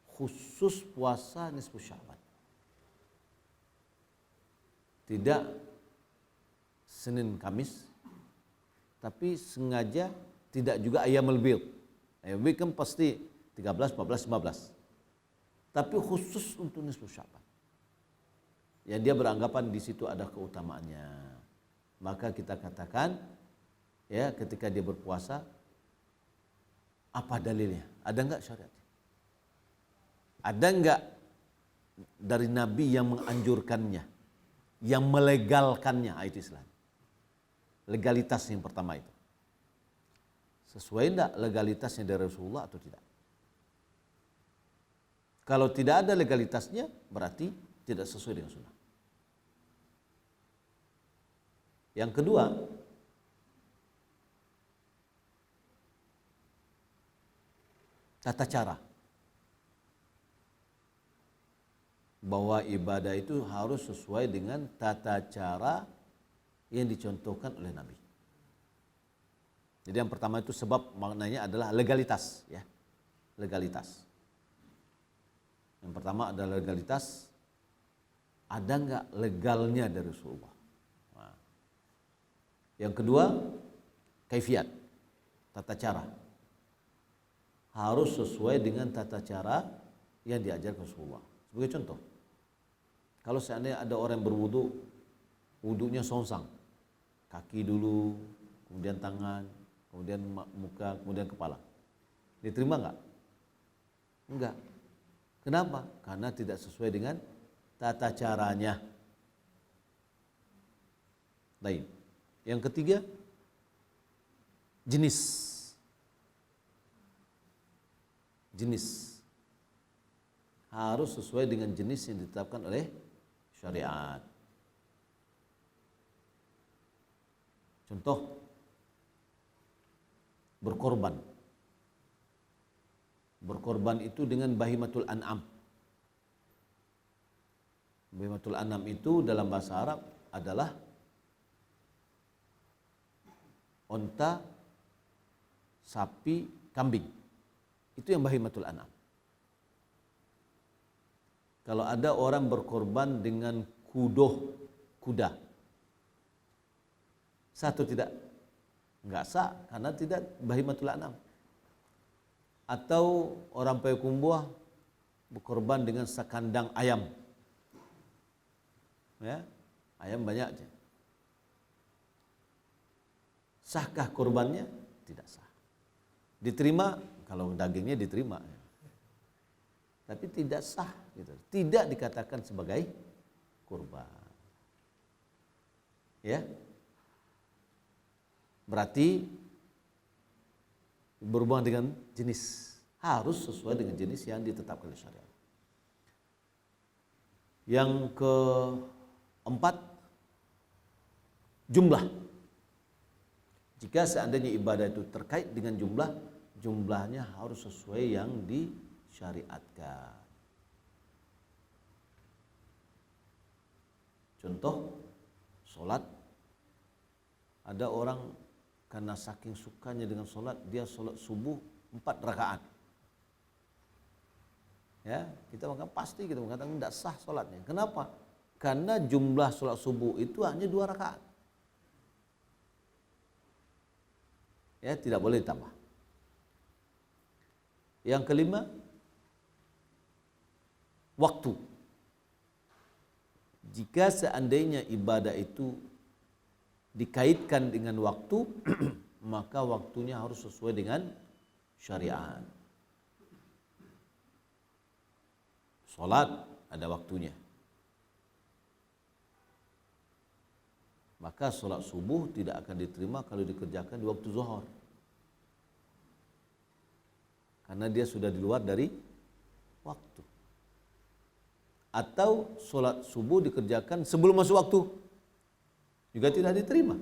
Khusus puasa nisfu Sya'ban. Tidak Senin Kamis, tapi sengaja tidak juga Ayyamul Bid. Ayyamul Bid kan pasti 13, 14, 15. Tapi khusus untuk nisfu Sya'ban. Ya dia beranggapan di situ ada keutamaannya. Maka kita katakan ya ketika dia berpuasa, apa dalilnya? Ada enggak syariat? Ada enggak dari Nabi yang menganjurkannya? Yang melegalkannya, itu Islam. Legalitas yang pertama itu. Sesuai enggak legalitasnya dari Rasulullah atau tidak? Kalau tidak ada legalitasnya, berarti tidak sesuai dengan sunnah. Yang kedua, tata cara. Bahwa ibadah itu harus sesuai dengan tata cara yang dicontohkan oleh Nabi. Jadi yang pertama itu sebab maknanya adalah legalitas, ya. Legalitas. Yang pertama adalah legalitas. Ada enggak legalnya dari Rasulullah? Nah. Yang kedua, kaifiat, tata cara. Harus sesuai dengan tata cara yang diajarkan Rasulullah. Sebagai contoh, kalau seandainya ada orang yang berwudu, wudunya songsang, kaki dulu, kemudian tangan, kemudian muka, kemudian kepala, diterima enggak? Enggak. Kenapa? Karena tidak sesuai dengan tata caranya. Baik. Yang ketiga, jenis. Jenis. Harus sesuai dengan jenis yang ditetapkan oleh syariat. Contoh, berkorban. Berkorban itu dengan bahimatul an'am. Bahimatul an'am itu dalam bahasa Arab adalah onta, sapi, kambing. Itu yang bahimatul an'am. Kalau ada orang berkorban dengan kuda, sah atau tidak? Enggak sah, karena tidak bahimatul an'am. Atau orang Payakumbuh berkorban dengan sekandang ayam. Ya, ayam banyak aja. Sahkah korbannya? Tidak sah. Diterima kalau dagingnya diterima. Tapi tidak sah, gitu. Tidak dikatakan sebagai kurban. Ya, berarti berhubungan dengan jenis, harus sesuai dengan jenis yang ditetapkan oleh syariat. Yang keempat, jumlah. Jika seandainya ibadah itu terkait dengan jumlah, jumlahnya harus sesuai yang disyariatkan. Contoh, sholat, ada orang karena saking sukanya dengan sholat, dia sholat subuh 4 rakaat. Ya, kita pasti kita mengatakan tidak sah sholatnya. Kenapa? Karena jumlah sholat subuh itu hanya 2 rakaat. Ya, tidak boleh ditambah. Yang kelima, waktu. Jika seandainya ibadah itu dikaitkan dengan waktu, maka waktunya harus sesuai dengan syariat. Salat ada waktunya. Maka salat subuh tidak akan diterima kalau dikerjakan di waktu zuhur. Karena dia sudah di luar dari waktu. Atau salat subuh dikerjakan sebelum masuk waktu, juga tidak diterima.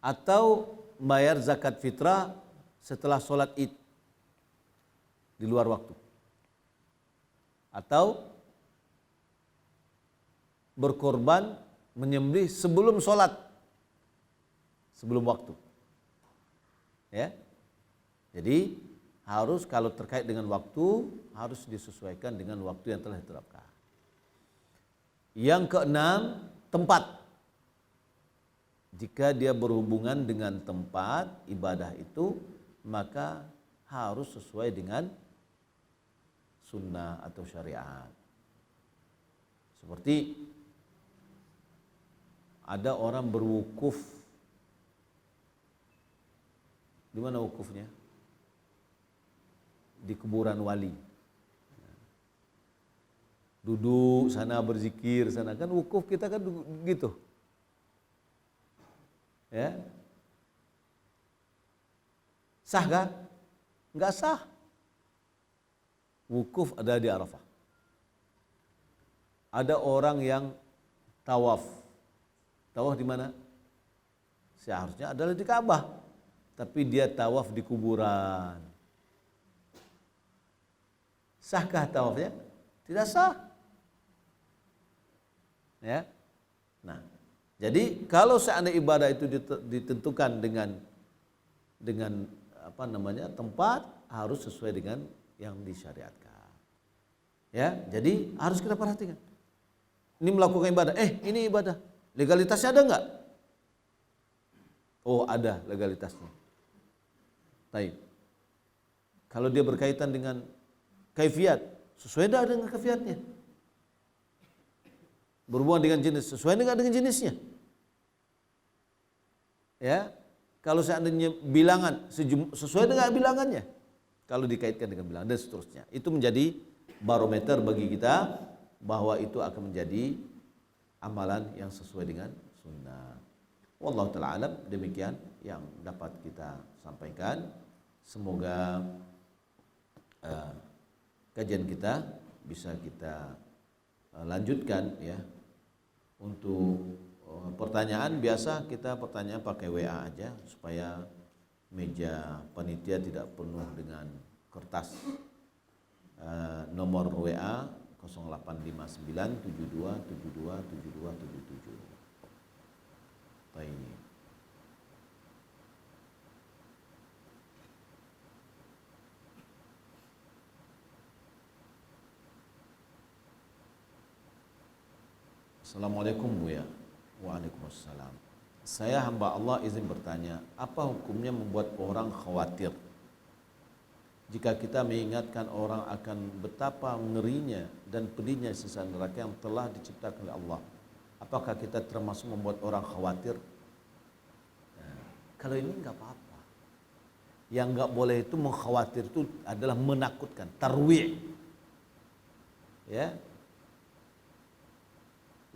Atau bayar zakat fitrah setelah salat Id di luar waktu. Atau berkorban menyembelih sebelum salat, sebelum waktu. Ya. Jadi harus kalau terkait dengan waktu harus disesuaikan dengan waktu yang telah diterapkan. Yang keenam, tempat. Jika dia berhubungan dengan tempat ibadah itu, maka harus sesuai dengan sunnah atau syariat. Seperti ada orang berwukuf. Di mana wukufnya? Di kuburan wali. Duduk sana berzikir sana, kan wukuf kita kan gitu. Ya. Sah kan? Enggak sah. Wukuf ada di Arafah. Ada orang yang tawaf. Tawaf di mana? Seharusnya adalah di Ka'bah. Tapi dia tawaf di kuburan. Sahkah tawafnya? Tidak sah. Ya. Nah, jadi kalau seandainya ibadah itu ditentukan dengan apa namanya? Tempat, harus sesuai dengan yang disyariatkan. Ya, jadi harus kita perhatikan. Ini melakukan ibadah. Ini ibadah. Legalitasnya ada enggak? Oh, ada legalitasnya. Baik. Kalau dia berkaitan dengan kaifiat, sesuai dengan kaifiatnya. Berhubungan dengan jenis, sesuai dengan jenisnya. Ya. Kalau seandainya bilangan, sesuai dengan bilangannya. Kalau dikaitkan dengan bilangan dan seterusnya. Itu menjadi barometer bagi kita bahwa itu akan menjadi amalan yang sesuai dengan sunnah. Wallahu ta'ala alam, demikian yang dapat kita sampaikan. Semoga kajian kita bisa kita lanjutkan ya. Untuk pertanyaan biasa kita pertanyaan pakai WA aja supaya meja panitia tidak penuh dengan kertas. Nomor WA 085972727277. Baik. Assalamualaikum Buya. Waalaikumsalam. Saya hamba Allah izin bertanya, apa hukumnya membuat orang khawatir? Jika kita mengingatkan orang akan betapa ngerinya dan pedihnya siksa neraka yang telah diciptakan oleh Allah, apakah kita termasuk membuat orang khawatir? Nah, kalau ini enggak apa-apa. Yang enggak boleh itu mengkhawatir itu adalah menakutkan, tarwi'. Ya.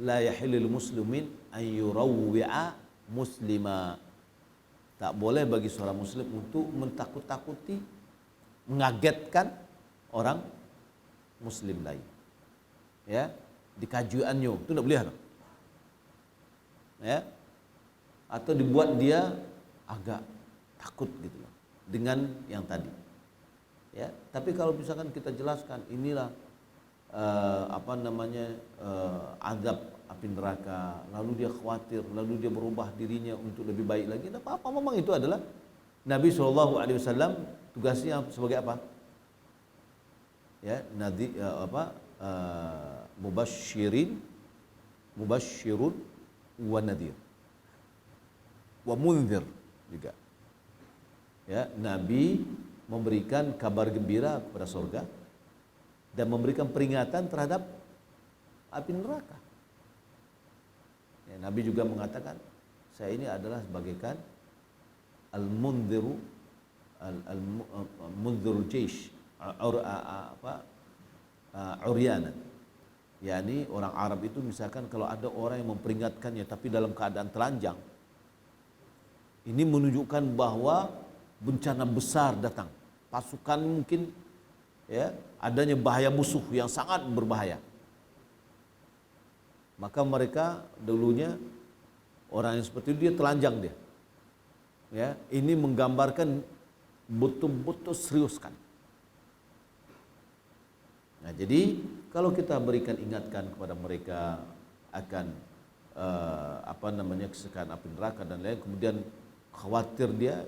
La yahillul muslimin an yurawwi'a muslima. Tak boleh bagi seorang muslim untuk mentakut-takuti, mengagetkan orang muslim lain. Ya, di kajuannya itu tidak boleh. Ya. Atau dibuat dia agak takut gitu loh dengan yang tadi. Ya, tapi kalau misalkan kita jelaskan inilah apa namanya azab api neraka, lalu dia khawatir, lalu dia berubah dirinya untuk lebih baik lagi. Tidak apa-apa, memang itu adalah Nabi SAW tugasnya sebagai apa? Ya, mubasyirun wa nadhir wa munzir juga. Ya, Nabi memberikan kabar gembira kepada surga dan memberikan peringatan terhadap api neraka. Ya, Nabi juga mengatakan, saya ini adalah sebagaikan al-munziru al-munzirul jaish uryanan. yakni orang Arab itu misalkan kalau ada orang yang memperingatkannya tapi dalam keadaan telanjang, ini menunjukkan bahwa bencana besar datang, pasukan mungkin ya adanya bahaya musuh yang sangat berbahaya. Maka mereka dulunya orang yang seperti itu dia telanjang dia. Ya, ini menggambarkan betul-betul serius kan. Nah, jadi kalau kita berikan ingatkan kepada mereka akan kesukaan api neraka dan lain, kemudian khawatir dia,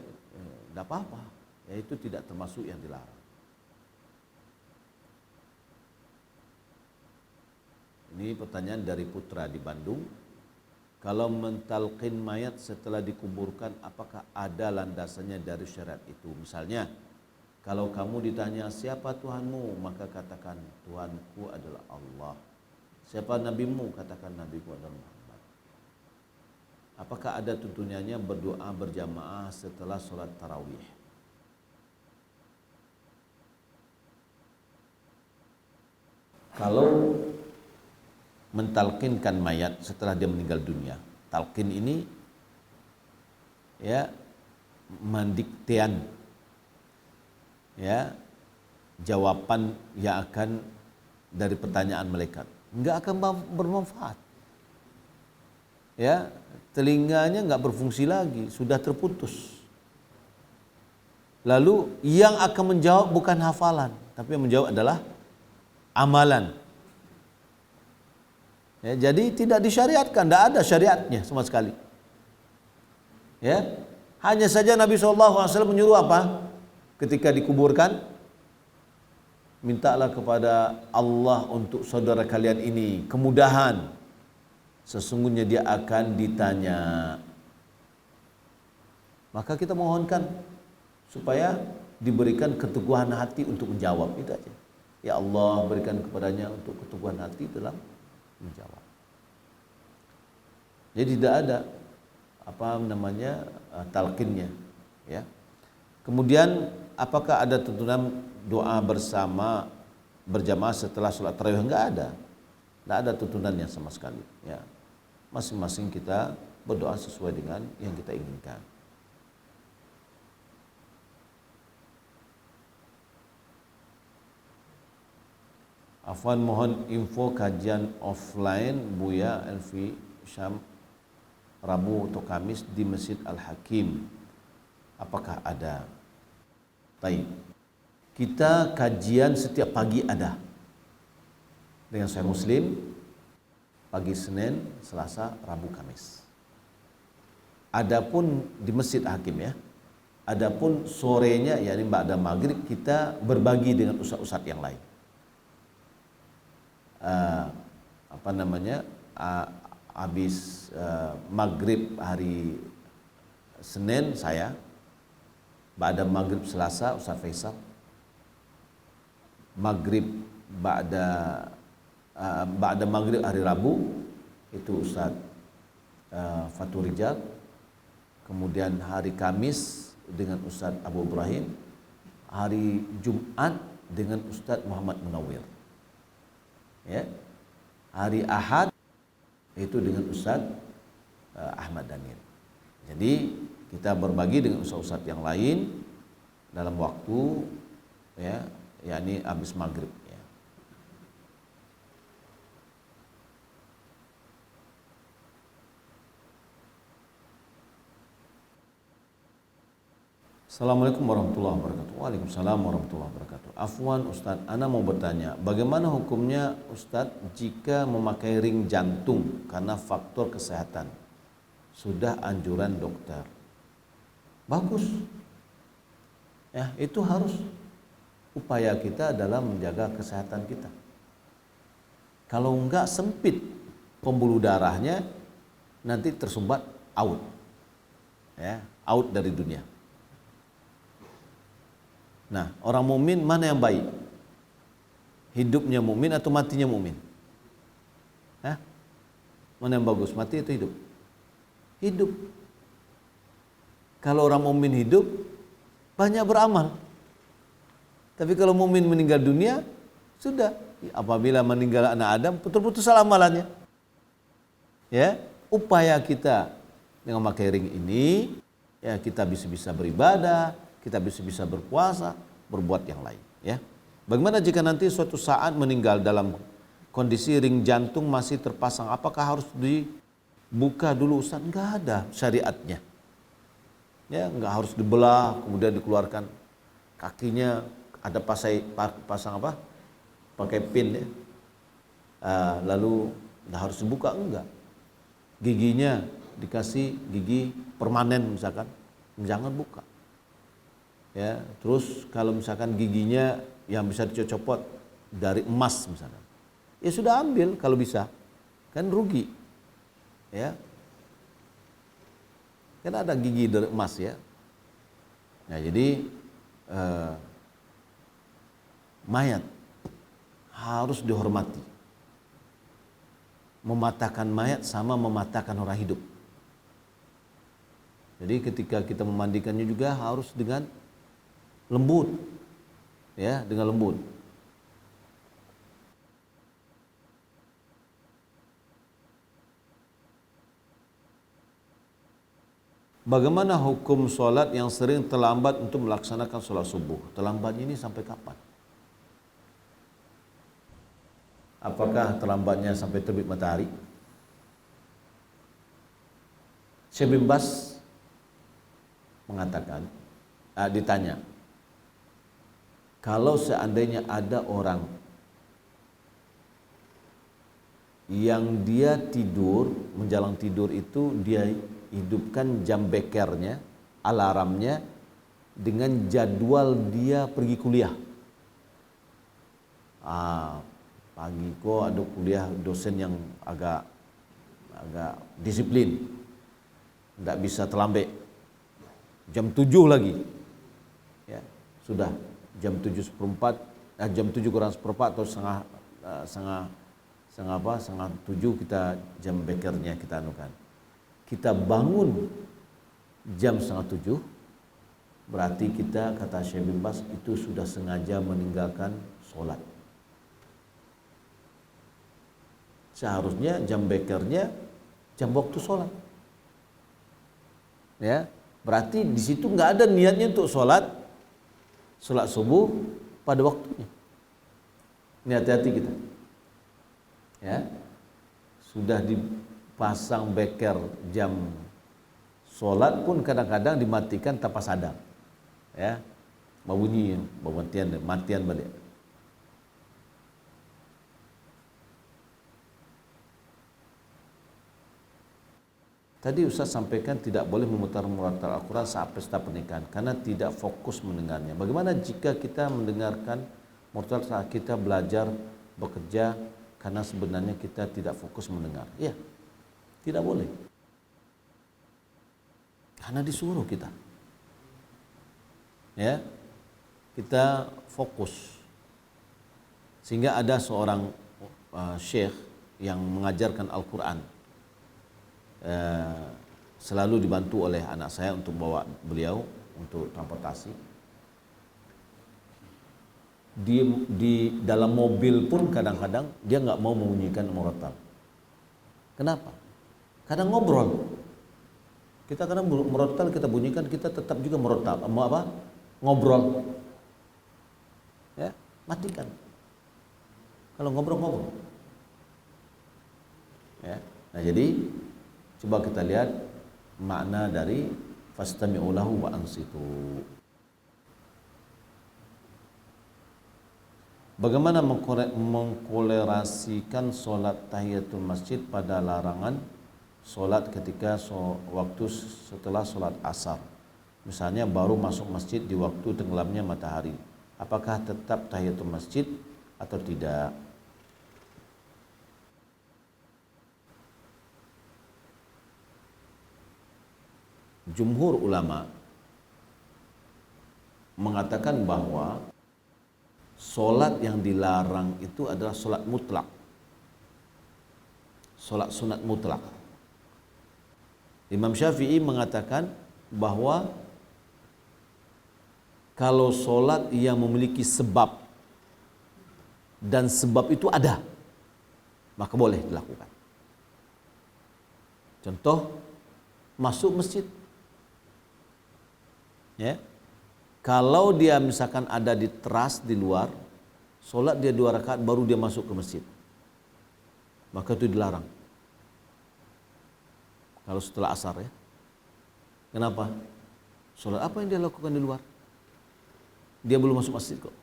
tidak apa-apa. Ya, itu tidak termasuk yang dilarang. Ini pertanyaan dari Putra di Bandung. Kalau mentalqin mayat setelah dikuburkan, apakah ada landasannya dari syariat itu? Misalnya, kalau kamu ditanya siapa Tuhanmu, maka katakan Tuhanku adalah Allah. Siapa nabimu? Katakan nabiku adalah Muhammad. Apakah ada tuntunannya berdoa berjamaah setelah sholat tarawih? Kalau mentalkinkan mayat setelah dia meninggal dunia, talqin ini ya mendiktean ya jawaban yang akan dari pertanyaan malaikat, enggak akan bermanfaat. Ya, telinganya enggak berfungsi lagi, sudah terputus. Lalu yang akan menjawab bukan hafalan, tapi yang menjawab adalah amalan. Ya, jadi tidak disyariatkan, tidak ada syariatnya sama sekali. Ya, hanya saja Nabi SAW menyuruh apa? Ketika dikuburkan, mintalah kepada Allah untuk saudara kalian ini kemudahan. Sesungguhnya dia akan ditanya. Maka kita mohonkan supaya diberikan keteguhan hati untuk menjawab, itu aja. Ya Allah, berikan kepadanya untuk keteguhan hati dalam menjawab. Jadi tidak ada talqinnya, ya. Kemudian apakah ada tuntunan doa bersama berjamaah setelah sholat tarawih? Enggak ada. Tidak ada tuntunannya sama sekali, ya. Masing-masing kita berdoa sesuai dengan yang kita inginkan. Afwan, mohon info kajian offline Buya Elvi Syam Rabu atau Kamis di Masjid Al-Hakim. Apakah ada? Baik. Kita kajian setiap pagi ada. Dengan saya Muslim, pagi Senin, Selasa, Rabu, Kamis. Adapun di Masjid Hakim ya. Adapun sorenya yakni ba'da maghrib kita berbagi dengan ustaz-ustaz yang lain. Habis maghrib hari Senin saya, ba'da maghrib Selasa Ustaz Faisal, ba'da maghrib hari Rabu itu Ustaz Fatur Rijal, kemudian hari Kamis dengan Ustaz Abu Ibrahim, hari Jumat dengan Ustaz Muhammad Munawwir. Ya, hari Ahad itu dengan Ustaz Ahmad Daniel. Jadi kita berbagi dengan ustaz-ustaz yang lain dalam waktu ya, yakni habis maghrib. Ya. Assalamualaikum warahmatullahi wabarakatuh. Waalaikumsalam warahmatullahi wabarakatuh. Afwan Ustaz, ana mau bertanya, bagaimana hukumnya Ustaz jika memakai ring jantung karena faktor kesehatan? Sudah anjuran dokter. Bagus. Ya, itu harus upaya kita dalam menjaga kesehatan kita. Kalau enggak sempit pembuluh darahnya, nanti tersumbat out. Ya, out dari dunia. Nah, orang mukmin mana yang baik? Hidupnya mukmin atau matinya mukmin? Hah? Mana yang bagus? Mati atau hidup? Hidup. Kalau orang mukmin hidup, banyak beramal. Tapi kalau mukmin meninggal dunia, sudah. Apabila meninggal anak Adam, putus-putus amalannya. Ya, upaya kita dengan memakai ring ini, ya kita bisa beribadah, kita bisa berpuasa, berbuat yang lain. Ya, bagaimana jika nanti suatu saat meninggal dalam kondisi ring jantung masih terpasang? Apakah harus dibuka dulu Ustaz? Enggak ada syariatnya. Ya, enggak harus dibelah kemudian dikeluarkan kakinya, ada pasang apa? Pakai pin ya. Lalu enggak harus dibuka, enggak. Giginya dikasih gigi permanen misalkan, jangan buka. Ya, terus kalau misalkan giginya yang bisa dicopot dari emas misalkan, ya sudah ambil kalau bisa, kan rugi, ya, kan ada gigi dari emas ya. Nah jadi mayat harus dihormati. Mematahkan mayat sama mematahkan orang hidup. Jadi ketika kita memandikannya juga harus dengan lembut, ya, dengan lembut. Bagaimana hukum sholat yang sering terlambat untuk melaksanakan sholat subuh? Terlambatnya ini sampai kapan? Apakah terlambatnya sampai terbit matahari? Syekh bin Baz mengatakan, ditanya, kalau seandainya ada orang yang dia tidur, menjelang tidur itu dia hidupkan jam bekernya, alarmnya dengan jadwal dia pergi kuliah. Pagi kok ada kuliah dosen yang agak disiplin, tidak bisa terlambat. Jam 7 lagi, ya sudah. Jam 7:04, jam 7 kurang seperempat atau setengah 7 kita jam bekernya kita anukan. Kita bangun jam setengah 7, berarti kita, kata Syekh bin Baz, itu sudah sengaja meninggalkan sholat. Seharusnya jam bekernya jam waktu sholat. Ya, berarti di situ nggak ada niatnya untuk sholat subuh pada waktunya. Ini hati-hati kita. Ya, sudah dipasang beker jam sholat pun kadang-kadang dimatikan tanpa sadar. Ya, bunyi, matian balik. Tadi Ustaz sampaikan tidak boleh memutar Al-Quran saat pesta pernikahan karena tidak fokus mendengarnya. Bagaimana jika kita mendengarkan murotal saat kita belajar, bekerja, karena sebenarnya kita tidak fokus mendengar? Ya, tidak boleh. Karena disuruh kita. Ya, kita fokus. Sehingga ada seorang syekh yang mengajarkan Al-Quran. Selalu dibantu oleh anak saya untuk bawa beliau untuk transportasi. Di dalam mobil pun kadang-kadang dia nggak mau membunyikan murotal. Kenapa? Kadang ngobrol. Kita kadang murotal kita bunyikan, kita tetap juga murotal. Mau apa? Ngobrol. Ya, matikan. Kalau ngobrol. Ya. Nah, jadi coba kita lihat makna dari fastami'u lahu wa ansitu. Bagaimana mengkolerasikan solat tahiyatul masjid pada larangan solat ketika waktu setelah solat asar? Misalnya baru masuk masjid di waktu tenggelamnya matahari. Apakah tetap tahiyatul masjid atau tidak? Jumhur ulama mengatakan bahwa solat yang dilarang itu adalah solat mutlak, solat sunat mutlak. Imam Syafi'i mengatakan bahwa kalau solat yang memiliki sebab dan sebab itu ada, maka boleh dilakukan. Contoh, masuk masjid. Ya, kalau dia misalkan ada di teras di luar, solat dia 2 rakaat baru dia masuk ke masjid, maka itu dilarang. Kalau setelah asar ya. Kenapa? Solat apa yang dia lakukan di luar? Dia belum masuk masjid kok.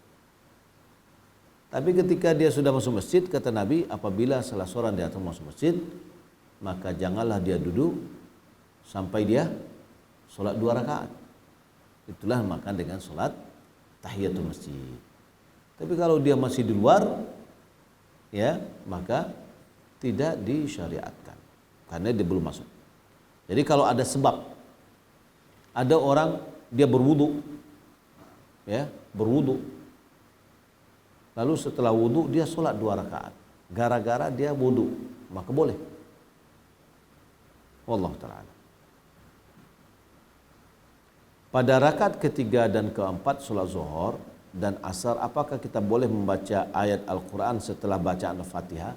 Tapi ketika dia sudah masuk masjid, kata Nabi, apabila salah seorang di antara masuk masjid, maka janganlah dia duduk sampai dia solat 2 rakaat. Itulah makan dengan solat tahiyatul masjid. Tapi kalau dia masih di luar, ya maka tidak disyariatkan karena dia belum masuk. Jadi kalau ada sebab, ada orang dia berwudu, ya berwudu, lalu setelah wudu dia solat 2 rakaat, gara-gara dia wudu, maka boleh. Wallahu ta'ala. Pada rakaat ketiga dan keempat solat zuhur dan asar, apakah kita boleh membaca ayat Al-Quran setelah bacaan Al-Fatihah?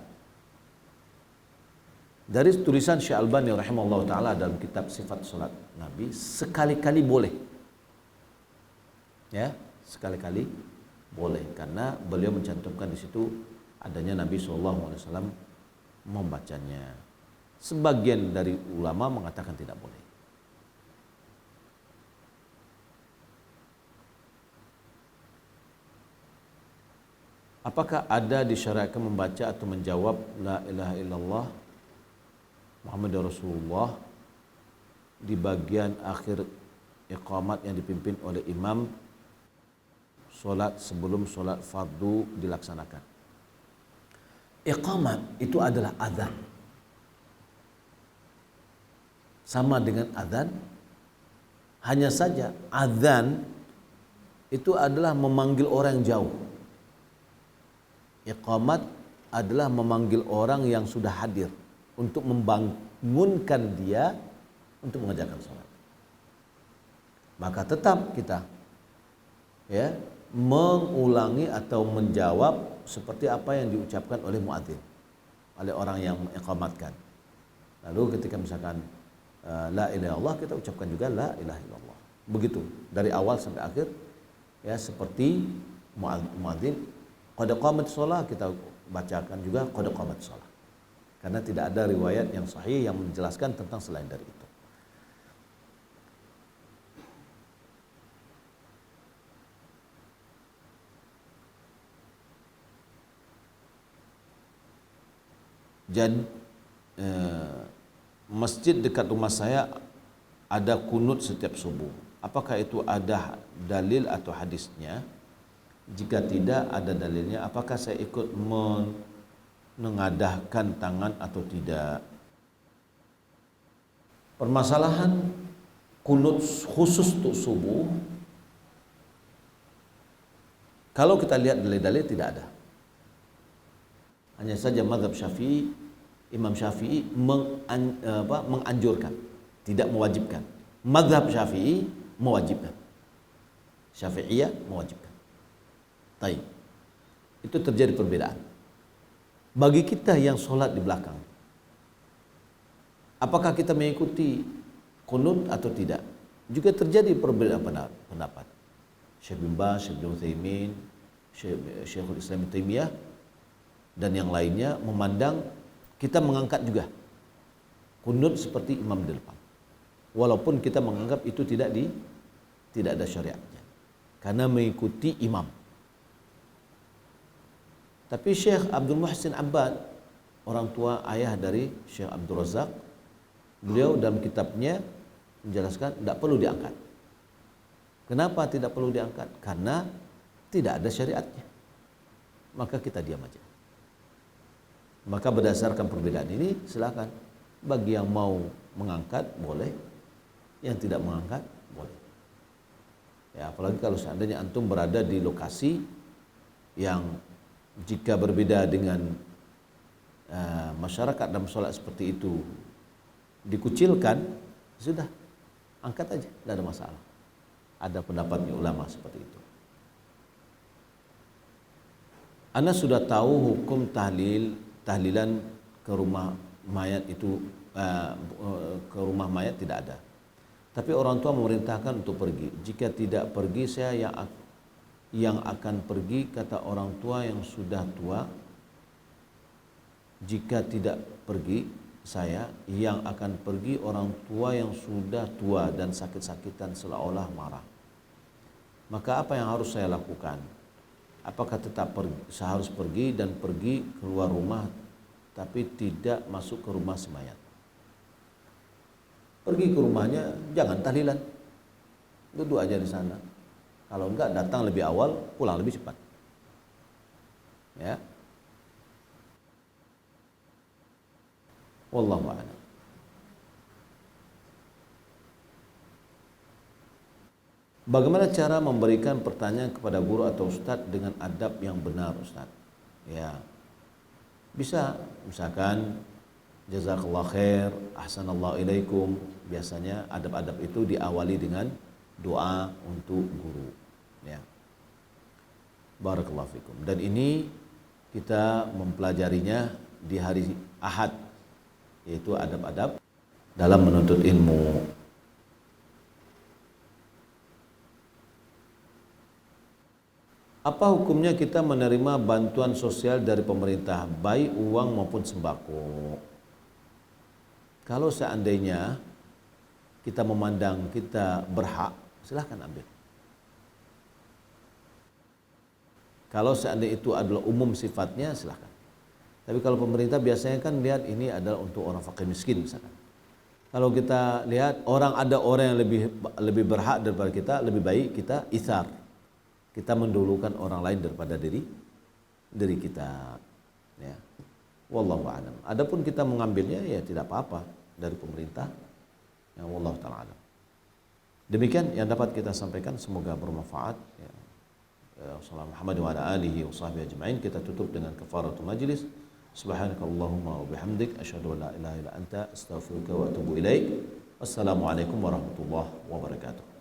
Dari tulisan Syekh Albani rahimahullah ta'ala dalam kitab Sifat Salat Nabi, sekali-kali boleh. Ya, sekali-kali boleh karena beliau mencantumkan di situ adanya Nabi SAW membacanya. Sebagian dari ulama mengatakan tidak boleh. Apakah ada disyariatkan membaca atau menjawab La ilaha illallah Muhammadur Rasulullah di bagian akhir iqamat yang dipimpin oleh imam solat sebelum solat fardu dilaksanakan? Iqamat itu adalah azan. Sama dengan azan, hanya saja azan itu adalah memanggil orang jauh. Iqamat adalah memanggil orang yang sudah hadir untuk membangunkan dia untuk mengerjakan sholat. Maka tetap kita ya mengulangi atau menjawab seperti apa yang diucapkan oleh muadzin, oleh orang yang mengiqamatkan. Lalu ketika misalkan la ilaha illallah, kita ucapkan juga la ilaha illallah. Begitu dari awal sampai akhir ya, seperti muadzin qad qamatis shalah, kita bacakan juga qad qamatis shalah. Karena tidak ada riwayat yang sahih yang menjelaskan tentang selain dari itu. Dan masjid dekat rumah saya ada kunut setiap subuh. Apakah itu ada dalil atau hadisnya? Jika tidak ada dalilnya, apakah saya ikut menengadahkan tangan atau tidak? Permasalahan kunut khusus untuk subuh, kalau kita lihat dalil-dalil tidak ada. Hanya saja mazhab Syafi'i, Imam Syafi'i menganjurkan, tidak mewajibkan. Mazhab Syafi'i mewajibkan. Syafi'iyah mewajibkan. Baik. Itu terjadi perbedaan. Bagi kita yang sholat di belakang, apakah kita mengikuti kunut atau tidak? Juga terjadi perbedaan pendapat. Syekh bin Baz, Syekh bin Utsaimin, Syekhul Islam Ibnu Taimiyah dan yang lainnya memandang kita mengangkat juga kunut seperti imam di depan. Walaupun kita menganggap itu tidak ada syariatnya. Karena mengikuti imam. Tapi Syekh Abdul Muhsin Abbad, orang tua ayah dari Syekh Abdul Razak, beliau dalam kitabnya menjelaskan tidak perlu diangkat. Kenapa tidak perlu diangkat? Karena tidak ada syariatnya. Maka kita diam aja. Maka berdasarkan perbedaan ini silakan. Bagi yang mau mengangkat boleh, yang tidak mengangkat boleh. Ya, apalagi kalau seandainya antum berada di lokasi yang jika berbeda dengan masyarakat dalam sholat seperti itu dikucilkan, sudah angkat aja, tidak ada masalah. Ada pendapatnya ulama seperti itu. Anda sudah tahu hukum tahlilan ke rumah mayat itu, ke rumah mayat tidak ada. Tapi orang tua memerintahkan untuk pergi. Jika tidak pergi, saya yang akan pergi, kata orang tua yang sudah tua. Jika tidak pergi, saya yang akan pergi, orang tua yang sudah tua dan sakit-sakitan seolah-olah marah. Maka apa yang harus saya lakukan? Apakah tetap saya harus pergi dan pergi keluar rumah tapi tidak masuk ke rumah si mayat? Pergi ke rumahnya, jangan tahlilan, duduk aja di sana. Kalau enggak, datang lebih awal, pulang lebih cepat. Ya, wallahu a'lam. Bagaimana cara memberikan pertanyaan kepada guru atau ustadz dengan adab yang benar, ustadz? Ya, bisa, misalkan jazakallah khair, ahsanallahu ilaikum. Biasanya adab-adab itu diawali dengan doa untuk guru. Ya, barakallahu fikum. Dan ini kita mempelajarinya di hari Ahad, yaitu adab-adab dalam menuntut ilmu. Apa hukumnya kita menerima bantuan sosial dari pemerintah, baik uang maupun sembako? Kalau seandainya kita memandang kita berhak, silahkan ambil. Kalau seandainya itu adalah umum sifatnya, silahkan. Tapi kalau pemerintah biasanya kan lihat ini adalah untuk orang fakir miskin misalkan. Kalau kita lihat ada orang yang lebih berhak daripada kita, lebih baik kita itsar. Kita mendahulukan orang lain daripada diri kita. Ya. Wallahu a'lam. Adapun kita mengambilnya ya tidak apa-apa dari pemerintah. Ya, wallahu ta'ala a'lam. Demikian yang dapat kita sampaikan, semoga bermanfaat. Ya. Wassalamualaikum warahmatullahi wabarakatuh. Ajma'in. Kita tutup dengan kafaratul majlis. Subhanakallahumma wa bihamdik asyhadu an la ilaha illa anta astaghfiruka wa atubu ilaik. Wassalamualaikum warahmatullahi wabarakatuh.